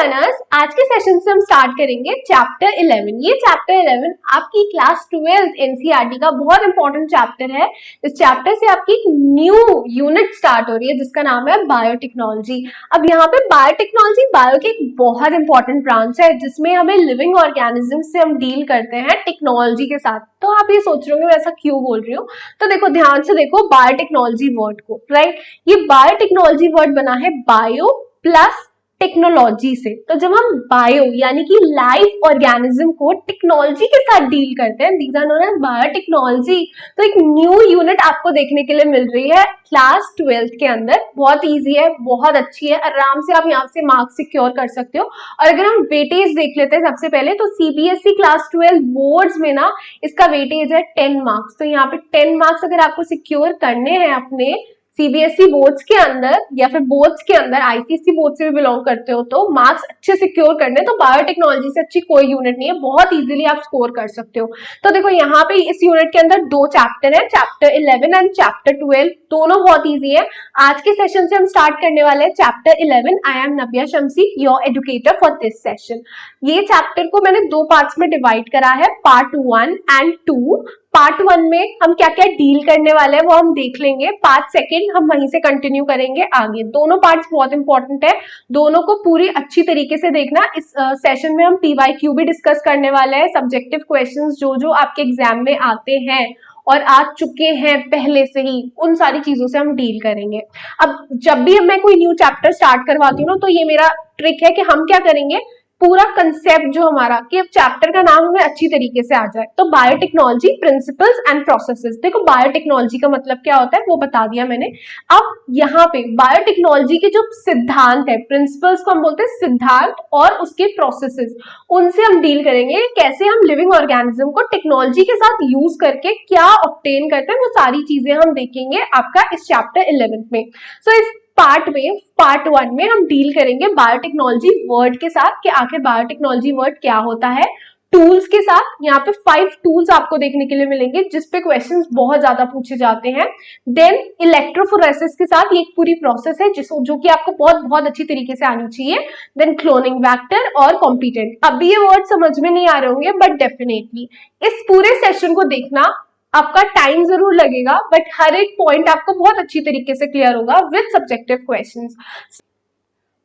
Learners, आज के session से हम स्टार्ट करेंगे चैप्टर 11। ये चैप्टर 11 आपकी क्लास 12 एनसीईआरटी का बहुत इंपॉर्टेंट चैप्टर है। इस चैप्टर से आपकी एक न्यू यूनिट स्टार्ट हो रही है जिसका नाम है बायोटेक्नोलॉजी। अब यहाँ पे बायोटेक्नोलॉजी बायो की एक बहुत इंपॉर्टेंट ब्रांच है जिसमें हमें लिविंग ऑर्गेनिज्म से हम डील करते हैं टेक्नोलॉजी के साथ। तो आप ये सोच रहे होंगे मैं ऐसा क्यों बोल रही हूँ, तो देखो ध्यान से देखो बायोटेक्नोलॉजी वर्ड को, राइट। ये बायोटेक्नोलॉजी वर्ड बना है बायो प्लस टेक्नोलॉजी से। तो जब हम बायो यानी कि लाइफ ऑर्गेनिज्म को टेक्नोलॉजी के साथ डील करते हैं, these are known as biotechnology. तो एक न्यू यूनिट आपको देखने के लिए मिल रही है क्लास 12 के अंदर। बहुत इजी है, बहुत अच्छी है, आराम से आप यहाँ से मार्क्स सिक्योर कर सकते हो। और अगर हम वेटेज देख लेते हैं सबसे पहले, तो सीबीएसई क्लास 12 बोर्ड्स में ना इसका वेटेज है 10 मार्क्स। तो यहाँ पे 10 मार्क्स अगर आपको सिक्योर करने हैं अपने सीबीएसई बोर्ड्स के अंदर या फिर बोर्ड्स के अंदर, आईसीएसई बोर्ड से भी बिलोंग करते हो तो मार्क्स अच्छे सिक्योर करने, तो बायोटेक्नोलॉजी से अच्छी कोई यूनिट नहीं है, बहुत इजीली आप स्कोर कर सकते हो। तो देखो यहाँ पे इस यूनिट के अंदर दो चैप्टर है, चैप्टर 11 एंड चैप्टर 12, दोनों बहुत इजी है। आज के सेशन से हम स्टार्ट करने वाले हैं chapter 11। I am Navya Shamsi, your educator for this session. ये चैप्टर को मैंने दो पार्ट्स में डिवाइड करा है, पार्ट 1 एंड 2। पार्ट 1 में हम क्या क्या डील करने वाले हैं वो हम देख लेंगे, पार्ट 2 हम वहीं से कंटिन्यू करेंगे आगे। दोनों पार्ट्स बहुत इंपॉर्टेंट है, दोनों को पूरी अच्छी तरीके से देखना। इस सेशन में हम पीवाईक्यू भी डिस्कस करने वाले हैं, सब्जेक्टिव क्वेश्चंस जो जो आपके एग्जाम में आते हैं और आ चुके हैं पहले से ही, उन सारी चीजों से हम डील करेंगे। अब जब भी मैं कोई न्यू चैप्टर स्टार्ट करवाती हूँ ना, तो ये मेरा ट्रिक है कि हम क्या करेंगे, पूरा कंसेप्ट जो हमारा कि चैप्टर का नाम हमें अच्छी तरीके से आ जाए। तो बायोटेक्नोलॉजी प्रिंसिपल्स एंड प्रोसेसेस, देखो बायोटेक्नोलॉजी का मतलब क्या होता है वो बता दिया मैंने। अब यहाँ पे बायोटेक्नोलॉजी के जो सिद्धांत है, प्रिंसिपल्स को हम बोलते हैं सिद्धांत, और उसके प्रोसेसेस, उनसे हम डील करेंगे। कैसे हम लिविंग ऑर्गेनिज्म को टेक्नोलॉजी के साथ यूज करके क्या ऑब्टेन करते हैं, वो सारी चीजें हम देखेंगे आपका इस चैप्टर 11 में। सो इस पार्ट 1 में हम डील करेंगे बायोटेक्नोलॉजी वर्ड के साथ कि आखिर बायोटेक्नोलॉजी वर्ड क्या होता है, टूल्स के साथ। यहाँ पे 5 टूल्स आपको देखने के लिए मिलेंगे जिसपे क्वेश्चंस बहुत ज्यादा पूछे जाते हैं। देन इलेक्ट्रोफोरेसिस के साथ ये एक पूरी प्रोसेस है जो कि आपको बहुत बहुत अच्छी तरीके से आनी चाहिए। देन क्लोनिंग वेक्टर और कॉम्पिटेंट। अभी ये वर्ड समझ में नहीं आ रहे होंगे, बट डेफिनेटली इस पूरे सेशन को देखना, आपका टाइम जरूर लगेगा बट हर एक पॉइंट आपको बहुत अच्छी तरीके से क्लियर होगा with subjective questions.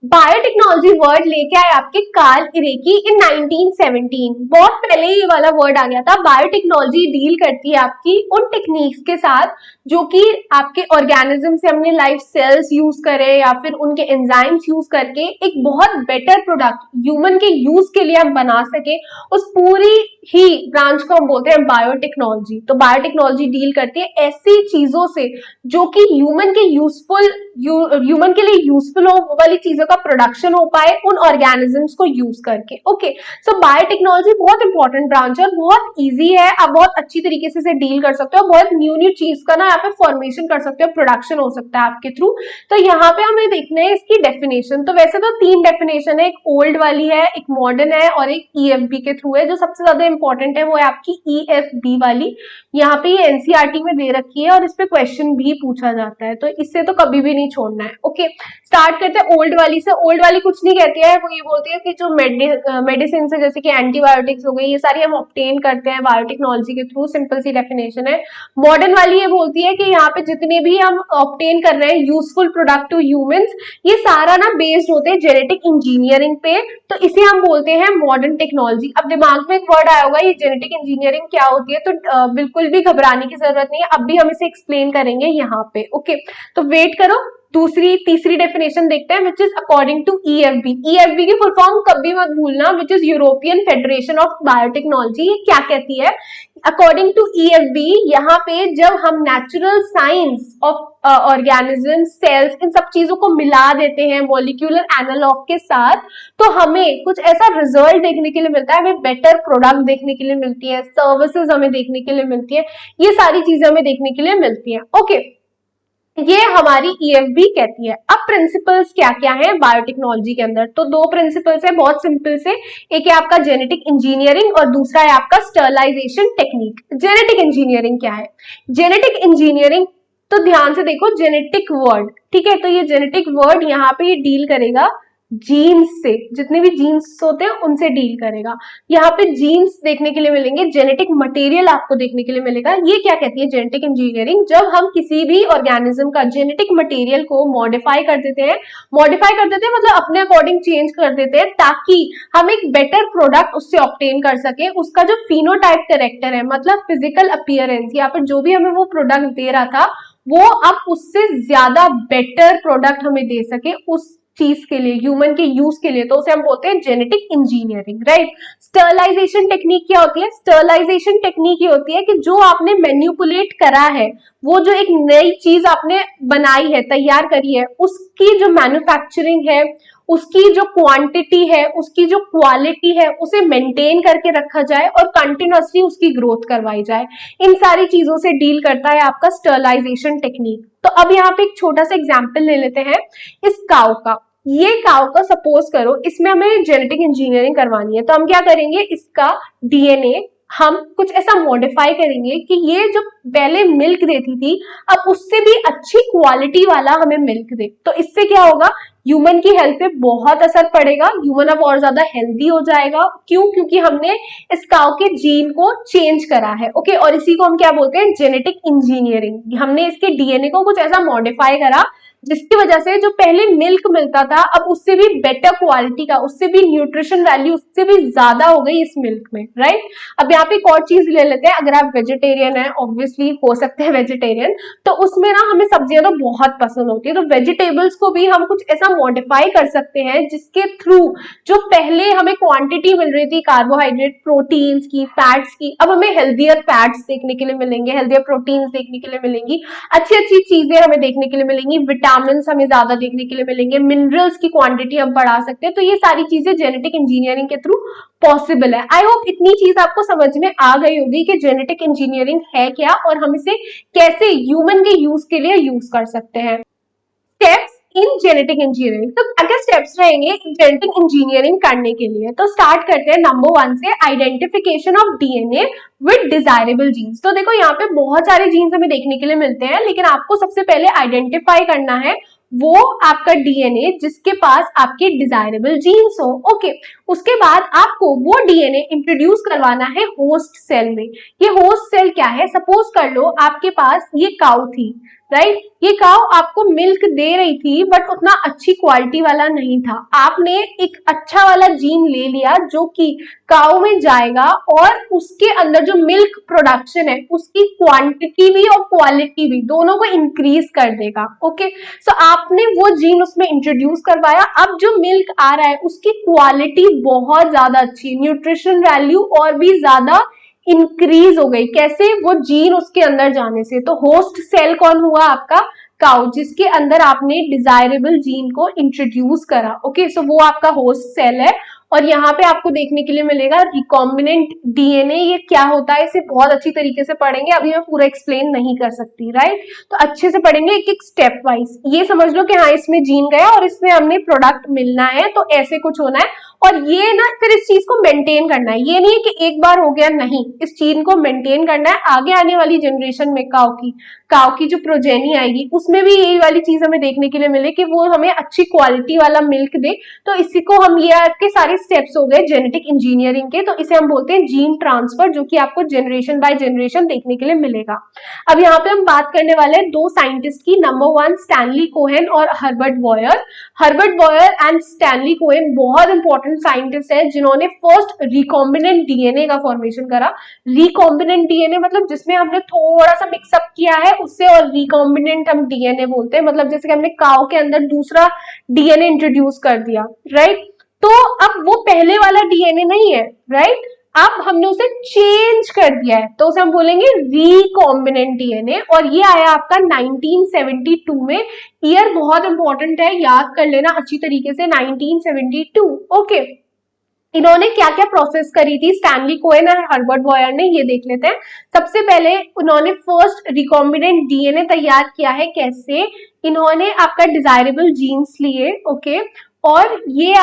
Biotechnology word लेके आए आपके कार्ल इरेकी इन 1917। बहुत पहले ये वाला वर्ड आ गया था। बायोटेक्नोलॉजी डील करती है आपकी उन टेक्निक्स के साथ जो कि आपके ऑर्गेनिज्म से हमने लाइफ सेल्स यूज करे या फिर उनके एंजाइम्स यूज करके एक बहुत बेटर प्रोडक्ट ह्यूमन के यूज के लिए हम बना सके, उस पूरी ही ब्रांच को हम बोलते हैं बायोटेक्नोलॉजी। तो बायोटेक्नोलॉजी डील करती है ऐसी चीजों से जो कि ह्यूमन के ह्यूमन के लिए यूजफुल हो, वो वाली चीजों का प्रोडक्शन हो पाए उन ऑर्गेनिजम्स को यूज करके। ओके, सो बायोटेक्नोलॉजी बहुत इंपॉर्टेंट ब्रांच है और बहुत इजी है, आप बहुत अच्छी तरीके से डील कर सकते हो। बहुत न्यू चीज का ना यहाँ पे फॉर्मेशन कर सकते हो, प्रोडक्शन हो सकता है आपके थ्रू। तो यहाँ पे हमें देखना है इसकी डेफिनेशन। तो वैसे तो 3 डेफिनेशन है, एक ओल्ड वाली है, एक मॉडर्न है और एक ईएफबी के थ्रू है। जो सबसे ज्यादा इंपॉर्टेंट है वो है आपकी ईएफबी वाली। यहाँ पे ये एनसीईआरटी में दे रखी है और इस पे क्वेश्चन भी पूछा जाता है, तो इससे तो कभी भी नहीं छोड़ना है। ओके, स्टार्ट करते हैं ओल्ड वाली से। ओल्ड वाली कुछ नहीं कहती है, वो ये बोलती है कि जो मेडिसिन से, जैसे कि एंटीबायोटिक्स हो गई, ये सारी हम ऑब्टेन करते हैं बायोटेक्नोलॉजी के थ्रू। सिंपल सी डेफिनेशन है। मॉडर्न वाली ये बोलती है कि यहाँ पे जितने भी हम ऑब्टेन कर रहे हैं यूजफुल प्रोडक्ट टू ह्यूमंस, ये सारा ना बेस्ड होते हैं जेनेटिक इंजीनियरिंग पे, तो इसे हम बोलते हैं मॉडर्न टेक्नोलॉजी। अब दिमाग में एक वर्ड आया होगा, ये जेनेटिक इंजीनियरिंग क्या होती है, तो बिल्कुल भी घबराने की जरूरत नहीं है, अब भी हम इसे एक्सप्लेन करेंगे यहाँ पे। ओके, तो वेट करो, तीसरी डेफिनेशन देखते हैं, which is according to EFB. EFB की फुल फॉर्म कभी मत भूलना, which is European federation of biotechnology. ये क्या कहती है, अकॉर्डिंग टू ईएफबी, यहाँ पे जब हम natural science of organism, cells, इन सब चीजों को मिला देते हैं मॉलिक्यूलर एनालॉग के साथ, तो हमें कुछ ऐसा रिजल्ट देखने के लिए मिलता है, हमें बेटर प्रोडक्ट देखने के लिए मिलती है, सर्विसेज हमें देखने के लिए मिलती है, ये सारी चीजें हमें देखने के लिए मिलती है। ओके, ये हमारी ईएफबी कहती है। अब प्रिंसिपल्स क्या क्या है बायोटेक्नोलॉजी के अंदर, तो 2 प्रिंसिपल्स है बहुत सिंपल से। एक है आपका जेनेटिक इंजीनियरिंग और दूसरा है आपका स्टरलाइजेशन टेक्निक। जेनेटिक इंजीनियरिंग क्या है, जेनेटिक इंजीनियरिंग, तो ध्यान से देखो जेनेटिक वर्ड, ठीक है, तो ये जेनेटिक वर्ड यहाँ पे ये डील करेगा जीन्स से, जितने भी जीन्स होते हैं उनसे डील करेगा। यहाँ पे जीन्स देखने के लिए मिलेंगे, जेनेटिक मटेरियल आपको देखने के लिए मिलेगा। ये क्या कहती है जेनेटिक इंजीनियरिंग, जब हम किसी भी ऑर्गेनिज्म का जेनेटिक मटेरियल को मॉडिफाई कर देते हैं, मतलब अपने अकॉर्डिंग चेंज कर देते हैं ताकि हम एक बेटर प्रोडक्ट उससे ऑब्टेन कर सके। उसका जो फिनोटाइप कैरेक्टर है, मतलब फिजिकल अपीयरेंस, यहाँ पर जो भी हमें वो प्रोडक्ट दे रहा था वो अब उससे ज्यादा बेटर प्रोडक्ट हमें दे सके उस चीज के लिए, ह्यूमन के यूज के लिए, तो उसे हम बोलते हैं genetic engineering, right. Sterilisation technique क्या होती है? स्टरलाइजेशन टेक्निक ये होती है कि जो आपने मैन्युपुलेट करा है, वो जो एक नई चीज आपने बनाई है, तैयार करी है, उसकी जो मैन्युफैक्चरिंग है, उसकी जो क्वांटिटी है, उसकी जो क्वालिटी है, उसे मेंटेन करके रखा जाए और कंटिन्यूअसली उसकी ग्रोथ करवाई जाए। इन सारी चीजों से डील करता है आपका स्टरलाइजेशन टेक्निक। तो अब यहाँ पे एक छोटा सा एग्जाम्पल ले लेते हैं इस काउ का। ये काउ का सपोज करो, इसमें हमें जेनेटिक इंजीनियरिंग करवानी है, तो हम क्या करेंगे, इसका डीएनए हम कुछ ऐसा मॉडिफाई करेंगे कि ये जो पहले मिल्क देती थी अब उससे भी अच्छी क्वालिटी वाला हमें मिल्क दे। तो इससे क्या होगा, ह्यूमन की हेल्थ पे बहुत असर पड़ेगा, ह्यूमन अब और ज्यादा हेल्दी हो जाएगा। क्यों? क्योंकि हमने इस काउ के जीन को चेंज करा है, ओके। और इसी को हम क्या बोलते हैं, जेनेटिक इंजीनियरिंग। हमने इसके डीएनए को कुछ ऐसा मॉडिफाई करा जिसकी वजह से जो पहले मिल्क मिलता था अब उससे भी बेटर क्वालिटी का, उससे भी न्यूट्रिशन वैल्यू उससे भी ज्यादा हो गई इस मिल्क में, राइट। अब यहाँ पे एक और चीज ले लेते हैं, अगर आप वेजिटेरियन है, ऑब्वियसली हो सकते हैं वेजिटेरियन, तो उसमें ना हमें सब्जियां तो बहुत पसंद होती है, तो वेजिटेबल्स को भी हम कुछ ऐसा मॉडिफाई कर सकते हैं जिसके थ्रू जो पहले हमें क्वांटिटी मिल रही थी कार्बोहाइड्रेट, प्रोटीन्स की, फैट्स की, अब हमें हेल्दियर फैट्स देखने के लिए मिलेंगे, हेल्दियर प्रोटीन्स देखने के लिए मिलेंगी, अच्छी अच्छी चीजें हमें देखने के लिए मिलेंगी, विटामिन हमें ज्यादा देखने के लिए मिलेंगे, मिनरल्स की क्वांटिटी हम बढ़ा सकते हैं। तो ये सारी चीजें जेनेटिक इंजीनियरिंग के थ्रू पॉसिबल है। आई होप इतनी चीज आपको समझ में आ गई होगी कि जेनेटिक इंजीनियरिंग है क्या और हम इसे कैसे ह्यूमन के यूज के लिए यूज कर सकते हैं। स्टेप्स इन जेनेटिक इंजीनियरिंग, तो अगर स्टेप्स रहेंगे जेनेटिक इंजीनियरिंग करने के लिए, तो स्टार्ट करते हैं नंबर 1 से, identification of DNA with desirable genes. तो देखो यहाँ पे बहुत सारे जीन्स हमें देखने के लिए मिलते हैं, लेकिन आपको सबसे पहले आइडेंटिफाई करना है वो आपका डीएनए जिसके पास आपके डिजायरेबल जीन्स हो, ओके। उसके बाद आपको वो डीएनए इंट्रोड्यूस करवाना है होस्ट सेल में। ये होस्ट सेल क्या है, सपोज कर लो आपके पास ये काउ थी, राइट। ये काउ आपको मिल्क दे रही थी बट उतना अच्छी क्वालिटी वाला नहीं था। आपने एक अच्छा वाला जीन ले लिया जो कि काउ में जाएगा और उसके अंदर जो मिल्क प्रोडक्शन है उसकी क्वांटिटी भी और क्वालिटी भी दोनों को इंक्रीज कर देगा, ओके। सो आपने वो जीन उसमें इंट्रोड्यूस करवाया, अब जो मिल्क आ रहा है उसकी क्वालिटी बहुत ज्यादा अच्छी, न्यूट्रिशन वैल्यू और भी ज्यादा इंक्रीज हो गई। कैसे? वो जीन उसके अंदर जाने से। तो होस्ट सेल कौन हुआ? आपका काउ, जिसके अंदर आपने डिजायरेबल जीन को इंट्रोड्यूस करा, ओके। सो वो आपका होस्ट सेल है। और यहाँ पे आपको देखने के लिए मिलेगा रिकॉम्बिनेंट डीएनए। ये क्या होता है इसे बहुत अच्छी तरीके से पढ़ेंगे, अभी मैं पूरा एक्सप्लेन नहीं कर सकती, राइट। तो अच्छे से पढ़ेंगे एक एक स्टेप वाइज। ये समझ लो कि हाँ इसमें जीन गया और इसमें हमने प्रोडक्ट मिलना है, तो ऐसे कुछ होना है। और ये ना फिर इस चीज को मेंटेन करना है, ये नहीं है कि एक बार हो गया, नहीं, इस चीज को मेंटेन करना है। आगे आने वाली जनरेशन में काउ की जो प्रोजेनी आएगी उसमें भी यही वाली चीज हमें देखने के लिए मिले कि वो हमें अच्छी क्वालिटी वाला मिल्क दे। तो इसी को हम, ये आपके सारे स्टेप्स हो गए जेनेटिक इंजीनियरिंग के, तो इसे हम बोलते हैं जीन ट्रांसफर, जो कि आपको जनरेशन बाय जनरेशन देखने के लिए मिलेगा। अब यहाँ पे हम बात करने वाले हैं दो साइंटिस्ट की, नंबर 1 स्टैनली कोहेन और Herbert Boyer. Herbert Boyer and Stanley Cohen बहुत इंपॉर्टेंट साइंटिस्ट है जिन्होंने फर्स्ट रिकॉम्बिनेंट डीएनए का फॉर्मेशन करा। रिकॉम्बिनेंट डीएनए मतलब जिसमें हमने थोड़ा सा मिक्सअप किया है उससे, और रिकॉम्बिनेंट हम डीएनए बोलते हैं, मतलब जैसे कि हमने काउ के अंदर दूसरा डीएनए इंट्रोड्यूस कर दिया, राइट। तो अब वो पहले वाला डीएनए नहीं है, राइट, अब हमने उसे चेंज कर दिया है, तो उसे हम बोलेंगे रिकॉम्बिनेंट डीएनए। और ये आया आपका 1972 में। ईयर बहुत इंपॉर्टेंट है, याद कर लेना अच्छी तरीके से, 1972, ओके। इन्होंने क्या क्या प्रोसेस करी थी स्टैनली कोहेन और हर्बर्ट बॉयर ने, ये देख लेते हैं। सबसे पहले उन्होंने फर्स्ट रिकॉम्बिनेंट डीएनए तैयार किया है। कैसे? इन्होंने आपका डिजायरेबल जीन्स लिए, ओके, और ये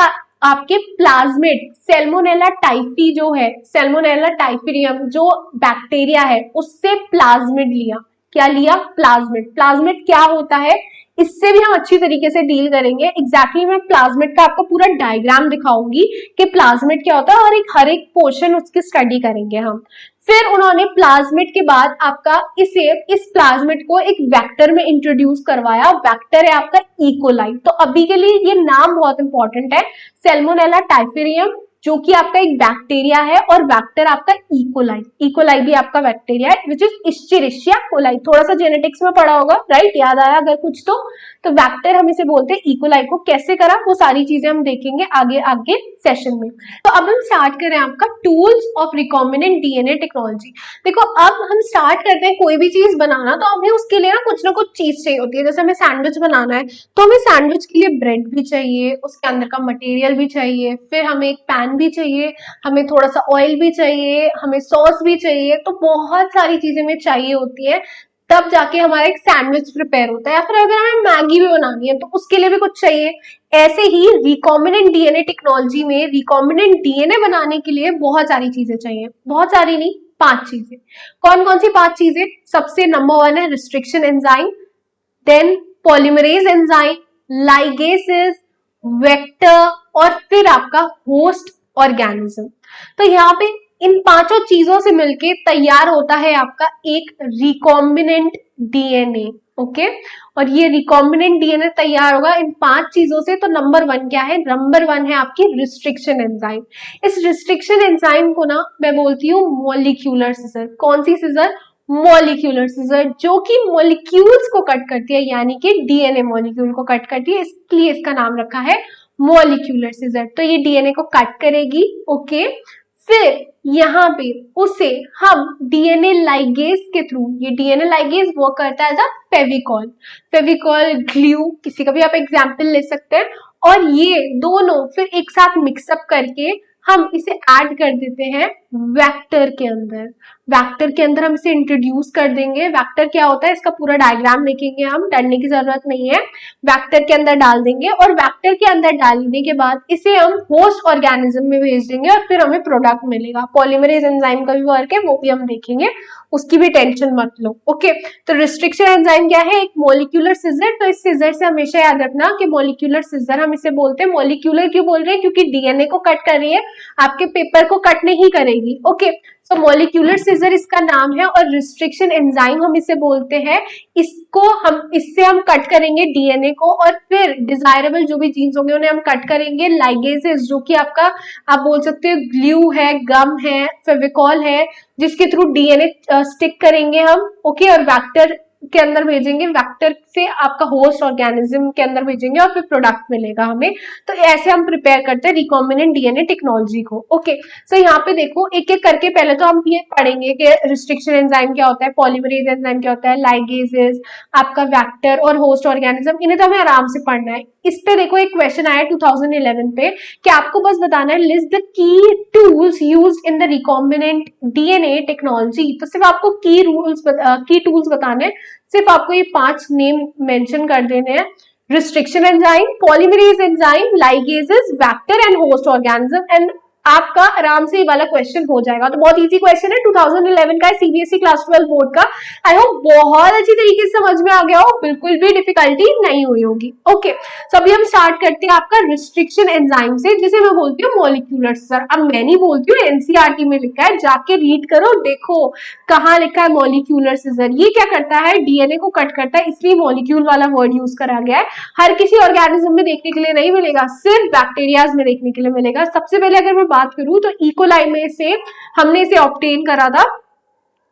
आपके प्लाज्मिड सैल्मोनेला टाइफी जो है, सैल्मोनेला टाइफिरियम जो बैक्टीरिया है, उससे प्लाज्मिड लिया। क्या लिया? प्लाज्मिड। प्लाज्मिड क्या होता है इससे भी हम अच्छी तरीके से डील करेंगे। एग्जैक्टली मैं प्लाज्मिड का आपको पूरा डायग्राम दिखाऊंगी कि प्लाज्मिड क्या होता है और हर एक पोर्शन उसकी स्टडी करेंगे हम। फिर उन्होंने प्लाज्मिड के बाद आपका इस प्लाज्मिड को एक वेक्टर में इंट्रोड्यूस करवाया। वेक्टर है आपका इकोलाई। तो अभी के लिए ये नाम बहुत इंपॉर्टेंट है, सैल्मोनेला टाइफेरियम, जो कि आपका एक बैक्टीरिया है, और वेक्टर आपका इकोलाई। इकोलाई भी आपका बैक्टीरिया है विच इज इश्चेरिशिया कोलाई। थोड़ा सा जेनेटिक्स में पढ़ा होगा, राइट? याद आया अगर कुछ तो वेक्टर हम इसे बोलते हैं। इकोलाई को कैसे करा वो सारी चीजें हम देखेंगे आगे आगे सेशन में। तो अब हम स्टार्ट करें आपका tools of recombinant DNA technology. देखो अब हम स्टार्ट करते हैं कोई भी चीज बनाना, तो हमें उसके लिए ना कुछ चीज चाहिए होती है। जैसे हमें सैंडविच बनाना है तो हमें सैंडविच के लिए ब्रेड भी चाहिए, उसके अंदर का मटेरियल भी चाहिए, फिर हमें एक पैन भी चाहिए, हमें थोड़ा सा ऑयल भी चाहिए, हमें सॉस भी चाहिए। तो बहुत सारी चीजें हमें चाहिए होती है, तब जाके हमारा एक सैंडविच प्रिपेयर होता है। या फिर अगर हमें मैगी भी बनानी है तो उसके लिए भी कुछ चाहिए। ऐसे ही रिकॉम्बिनेंट डीएनए टेक्नोलॉजी में रिकॉम्बिनेंट डीएनए बनाने के लिए बहुत सारी चीजें चाहिए। बहुत सारी नहीं, 5 चीजें। कौन कौन सी 5 चीजें? सबसे नंबर 1 है restriction enzyme, then polymerase enzyme, ligases, vector, और फिर आपका होस्ट ऑर्गेनिज्म। तो यहाँ पे इन 5 चीजों से मिलके तैयार होता है आपका एक रिकॉम्बिनेंट डीएनए। ओके, और ये रिकॉम्बिनेंट डीएनए तैयार होगा इन 5 चीजों से। तो नंबर 1 क्या है? नंबर 1 है आपकी रिस्ट्रिक्शन एंजाइम। इस रिस्ट्रिक्शन एंजाइम को ना मैं बोलती हूँ मॉलिक्यूलर सीजर। कौन सी सीजर? मॉलिक्यूलर सीजर, जो कि मॉलिक्यूल्स को कट करती है, यानी कि डीएनए मॉलिक्यूल को कट करती है, इसलिए इसका नाम रखा है मॉलिक्यूलर सीजर। तो ये डीएनए को कट करेगी। ओके, फिर यहाँ पे उसे हम डीएनए लाइगेज के थ्रू, ये डीएनए लाइगेज वर्क करता है as a Fevicol, Fevicol, glue, किसी का भी आप एग्जाम्पल ले सकते हैं। और ये दोनों फिर एक साथ मिक्सअप करके हम इसे ऐड कर देते हैं वेक्टर के अंदर। वेक्टर के अंदर हम इसे इंट्रोड्यूस कर देंगे। वेक्टर क्या होता है इसका पूरा डायग्राम देखेंगे हम, डरने की जरूरत नहीं है। वेक्टर के अंदर डाल देंगे और वेक्टर के अंदर डालने के बाद इसे हम होस्ट ऑर्गेनिज्म में भेज देंगे और फिर हमें प्रोडक्ट मिलेगा। पॉलीमरेज एंजाइम का भी वर्क है, वो भी हम देखेंगे, उसकी भी टेंशन मत लो। ओके, तो रिस्ट्रिक्शन एंजाइम क्या है? एक मॉलिक्यूलर सीजर। तो इस सीजर से हमेशा याद रखना कि मॉलिक्यूलर सीजर हम इसे बोलते हैं। मॉलिक्यूलर क्यों बोल रहे हैं? क्योंकि डीएनए को कट कर रही है, आपके पेपर को कट नहीं करेगी। ओके, तो मॉलिक्यूलर सीजर इसका नाम है, और रिस्ट्रिक्शन एंजाइम हम इसे बोलते हैं। इससे हम कट करेंगे डीएनए को, और फिर डिजायरेबल जो भी जीन्स होंगे उन्हें हम कट करेंगे। लाइगेसेस, जो कि आपका आप बोल सकते हो ग्लू है, गम है, फेविकॉल है, जिसके थ्रू डीएनए स्टिक करेंगे हम। ओके, और वेक्टर के अंदर भेजेंगे, वेक्टर से आपका होस्ट ऑर्गेनिज्म के अंदर भेजेंगे और फिर प्रोडक्ट मिलेगा हमें। तो ऐसे हम प्रिपेयर करते हैं रिकॉम्बिनेंट डीएनए टेक्नोलॉजी को। ओके, सो यहाँ पे देखो एक एक करके पहले तो हम ये पढ़ेंगे कि रिस्ट्रिक्शन एंजाइम क्या होता है, पॉलीमरेज एंजाइम क्या होता है, लाइगेसेस, आपका वेक्टर और होस्ट ऑर्गेनिज्म, इन्हें तो हमें आराम से पढ़ना है। इस पे देखो एक क्वेश्चन आया 2011 पे कि आपको बस बताना है list the key tools used in the recombinant DNA technology. तो सिर्फ आपको की टूल्स बताने हैं, सिर्फ आपको ये 5 नेम मेंशन कर देने हैं। Restriction enzyme, polymerase enzyme, ligases, vector and host organism, and आपका आराम से ये वाला क्वेश्चन हो जाएगा। तो बहुत इजी क्वेश्चन है, 2011 का सीबीएसई क्लास 12 बोर्ड का। आई होप बहुत अच्छी तरीके से समझ में आ गया हो, बिल्कुल भी डिफिकल्टी नहीं हुई होगी। ओके, तो अभी हम स्टार्ट करते हैं आपका रिस्ट्रिक्शन एंजाइम से, जिसे मैं बोलती हूँ मॉलिक्यूलर सीजर। अब मैं नहीं बोलती हूँ, एनसीईआरटी में लिखा है, जाके रीड करो, देखो कहाँ लिखा है मॉलिक्यूलर सीजर। ये क्या करता है? डीएनए को कट करता है, इसलिए मॉलिक्यूल वाला वर्ड यूज करा गया है। हर किसी ऑर्गेनिज्म में देखने के लिए नहीं मिलेगा, सिर्फ बैक्टीरियाज में देखने के लिए मिलेगा। सबसे पहले अगर मैं बात करूं तो इकोलाई में से हमने इसे ऑब्टेन करा था,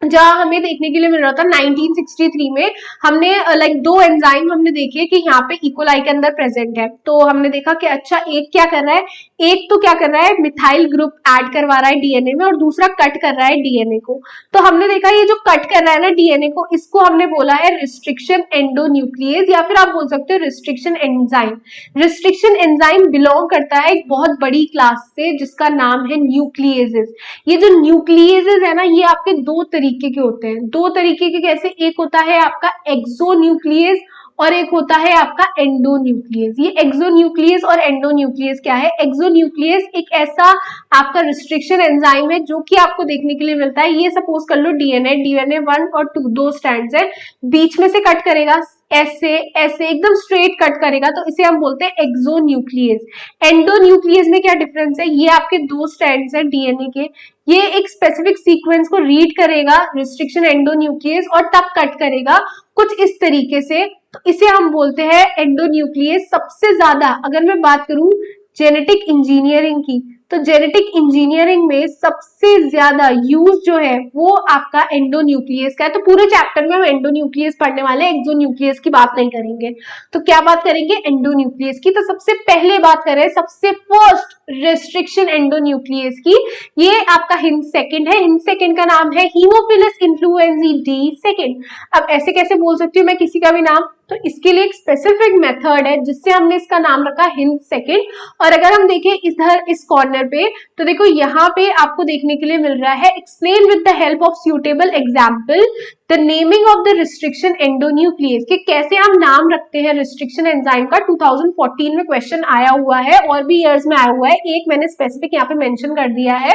जहां हमें देखने के लिए मिल रहा था 1963 में। हमने लाइक 2 एंजाइम हमने देखे कि यहाँ पे इकोलाई के अंदर प्रेजेंट है। तो हमने देखा कि अच्छा एक क्या कर रहा है, एक तो क्या कर रहा है मिथाइल ग्रुप ऐड करवा रहा है डीएनए में, और दूसरा कट कर रहा है डीएनए को। तो हमने देखा ये जो कट कर रहा है ना डीएनए को, इसको हमने बोला है रिस्ट्रिक्शन एंडोन्यूक्लियेज, या फिर आप बोल सकते हो restriction enzyme. Restriction enzyme belong करता है एक बहुत बड़ी क्लास से जिसका नाम है न्यूक्लियेजेस। ये जो न्यूक्लियेजेस है ना, ये आपके 2 तरीके के होते हैं। 2 तरीके के कैसे? एक होता है आपका एक्सोन्यूक्लियेज और एक होता है आपका एंडोन्यूक्लियस। ये एक्सोन्यूक्लियस और एंडोन्यूक्लियस क्या है? एक्सोन्यूक्लियस एक ऐसा आपका रिस्ट्रिक्शन एंजाइम है जो कि आपको देखने के लिए मिलता है, ये सपोज कर लो डीएनए 1 और 2 दो स्ट्रैंड्स है, बीच में से कट करेगा ऐसे ऐसे एकदम स्ट्रेट कट करेगा, तो इसे हम बोलते हैं एक्सोन्यूक्लियस। एंडोन्यूक्लियस में क्या डिफरेंस है? ये आपके दो स्ट्रैंड्स है डीएनए के, ये एक स्पेसिफिक सीक्वेंस को रीड करेगा रिस्ट्रिक्शन एंडोन्यूक्लियस और तब कट करेगा कुछ इस तरीके से, तो इसे हम बोलते हैं एंडोन्यूक्लियस। सबसे ज्यादा अगर मैं बात करूं जेनेटिक इंजीनियरिंग की, तो जेनेटिक इंजीनियरिंग में सबसे ज्यादा यूज जो है वो आपका एंडोन्यूक्लियस का है। तो पूरे चैप्टर में हम एंडोन्यूक्लियस पढ़ने वाले हैं, एक्सोन्यूक्लियस की बात नहीं करेंगे। तो क्या बात करेंगे? एंडोन्यूक्लियस की। तो सबसे पहले बात करें सबसे फर्स्ट रेस्ट्रिक्शन एंडोन्यूक्लियस की, ये आपका हिंद सेकंड है। हिंद सेकंड का नाम है हीमोफिलस इन्फ्लुएंजी डी सेकंड। अब ऐसे कैसे बोल सकती हूँ मैं किसी का भी नाम? तो इसके लिए एक स्पेसिफिक मेथड है जिससे हमने इसका नाम रखा हिंद सेकंड। और अगर हम देखें इधर इस कॉर्नर पे, तो देखो यहाँ पे आपको देखने के लिए मिल रहा है explain with the help of suitable example the naming of the restriction endonuclease, कि कैसे हम नाम रखते हैं रिस्ट्रिक्शन एंजाइम का। 2014 में क्वेश्चन आया हुआ है और भी ईयर्स में आया हुआ है, एक मैंने स्पेसिफिक यहाँ पे मेंशन कर दिया है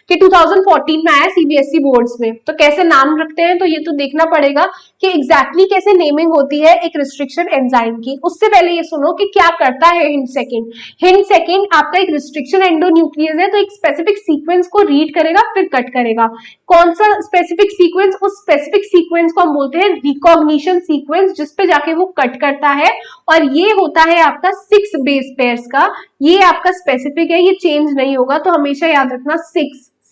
कि 2014 में आया सीबीएसई बोर्ड्स में। तो कैसे नाम रखते हैं, तो ये तो देखना पड़ेगा कि एग्जैक्टली कैसे नेमिंग होती है एक रिस्ट्रिक्शन एंजाइम की। उससे पहले ये सुनो कि क्या करता है हिंड सेकंड। हिंड सेकंड आपका एक रिस्ट्रिक्शन एंडोन्यूक्लियस है, तो एक स्पेसिफिक सीक्वेंस को रीड करेगा फिर कट करेगा। कौन सा स्पेसिफिक सीक्वेंस? उस स्पेसिफिक सीक्वेंस को हम बोलते हैं रिकॉग्निशन सीक्वेंस, जिसपे जाके वो कट करता है। और ये होता है आपका 6 बेस पेयर्स का, ये आपका स्पेसिफिक है, ये चेंज नहीं होगा, तो हमेशा याद रखना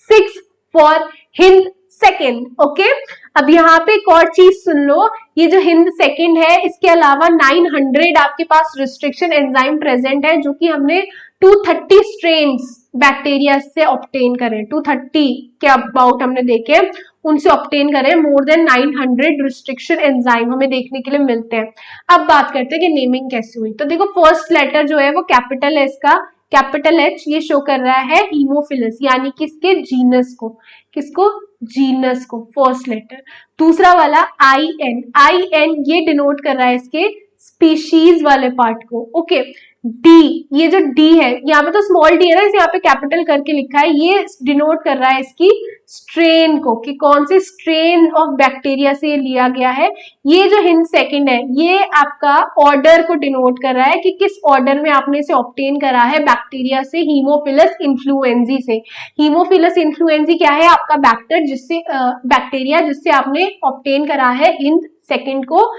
6 फॉर हिंद सेकंड। ओके, अब यहाँ पे एक और चीज सुन लो, ये जो हिंद सेकंड है इसके अलावा 900 आपके पास रिस्ट्रिक्शन एंजाइम प्रेजेंट है, जो कि हमने 230 स्ट्रेन्स बैक्टीरिया से ऑब्टेन करें, 230 के अबाउट हमने देखे, उनसे ऑब्टेन करें। मोर देन 900 रिस्ट्रिक्शन एंजाइम हमें देखने के लिए मिलते हैं। अब बात करते हैं कि नेमिंग कैसे हुई। तो देखो फर्स्ट लेटर जो है वो कैपिटल एस का, कैपिटल एच ये शो कर रहा है हीमोफिलस, यानी किसके? जीनस को। किसको? जीनस को, फर्स्ट लेटर। दूसरा वाला आई एन ये डिनोट कर रहा है इसके स्पीशीज वाले पार्ट को। ओके, डी, ये जो डी है यहाँ पे तो स्मॉल डी है ना, इसे यहाँ पे कैपिटल करके लिखा है, ये डिनोट कर रहा है इसकी स्ट्रेन को, कि कौन से स्ट्रेन ऑफ बैक्टीरिया से लिया गया है। ये जो हिंद सेकंड है ये आपका ऑर्डर को डिनोट कर रहा है कि किस ऑर्डर में आपने इसे ऑब्टेन करा है बैक्टीरिया से, हीमोफिलस इन्फ्लुएंजी से। हीमोफिलस इन्फ्लुएंजी क्या है? आपका बैक्टीरिया जिससे आपने ऑब्टेन करा है हिंद सेकंड को,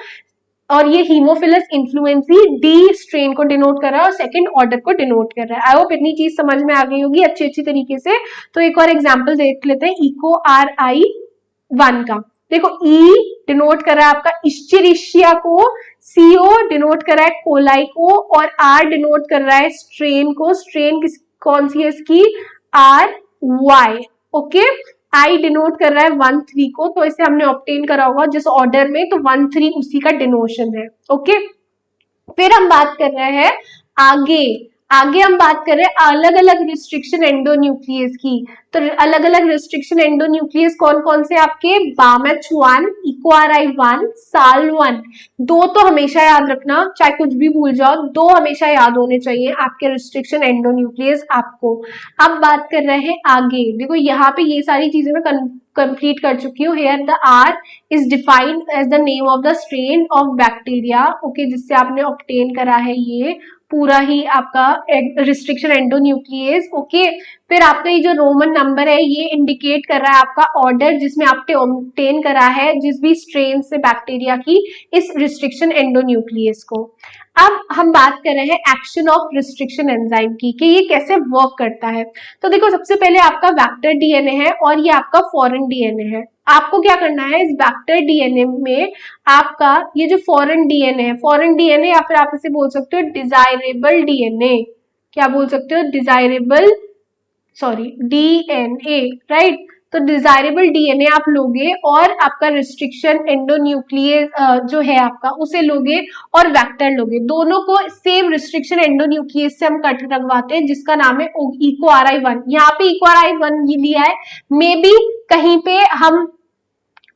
और ये हीमोफिलस इन्फ्लुएंसी डी स्ट्रेन को डिनोट कर रहा है और सेकंड ऑर्डर को डिनोट कर रहा है। आई होप इतनी चीज समझ में आ गई होगी अच्छी तरीके से। तो एक और एग्जांपल देख लेते हैं इको RI1 का। देखो ई डिनोट कर रहा है आपका इश्चेरिशिया को, CO डिनोट कर रहा है कोलाई को, और R डिनोट कर रहा है स्ट्रेन को। स्ट्रेन कौन सी है इसकी? RY। ओके, आई डिनोट कर रहा है 1-3 को, तो इसे हमने ऑब्टेन करा होगा जिस ऑर्डर में, तो 1-3 उसी का डिनोशन है। ओके, फिर हम बात कर रहे हैं आगे हम बात कर रहे हैं अलग अलग रिस्ट्रिक्शन एंडोन्यूक्लियस की। तो अलग अलग रिस्ट्रिक्शन एंडोन्यूक्लियस कौन कौन से आपके? BAMH1, EcoRI1, SAL1। दो तो हमेशा याद रखना, चाहे कुछ भी भूल जाओ, दो हमेशा याद होने चाहिए आपके रिस्ट्रिक्शन एंडोन्यूक्लियस आपको। अब बात कर रहे हैं आगे, देखो यहाँ पे ये सारी चीजें मैं कंप्लीट कर चुकी हूँ। Here the R is defined as the name of the strain of bacteria, okay, जिससे आपने ऑब्टेन करा है ये पूरा ही आपका रिस्ट्रिक्शन एंडोन्यूक्लियस। ओके, फिर आपका ये जो रोमन नंबर है ये इंडिकेट कर रहा है आपका ऑर्डर जिसमें आपने ऑब्टेन करा है जिस भी स्ट्रेन से बैक्टीरिया की इस रिस्ट्रिक्शन एंडोन्यूक्लियस को। अब हम बात कर रहे हैं एक्शन ऑफ रिस्ट्रिक्शन एंजाइम की, कि ये कैसे वर्क करता है। तो देखो सबसे पहले आपका वेक्टर डीएनए है और ये आपका फॉरेन डीएनए है। आपको क्या करना है, इस वेक्टर डीएनए में आपका ये जो फॉरेन डीएनए है, फॉरेन डीएनए या फिर आप इसे बोल सकते हो डिजायरेबल डीएनए, क्या बोल सकते हो? DNA, right. तो डिजायरेबल डीएनए आप लोगे और आपका रिस्ट्रिक्शन एंडोन्यूक्लियस जो है आपका उसे लोगे और वेक्टर लोगे, दोनों को सेम रिस्ट्रिक्शन एंडोन्यूक्लियस से हम कट लगवाते हैं जिसका नाम है EcoRI1। यहाँ पे EcoRI1 लिया है, मे बी कहीं पे हम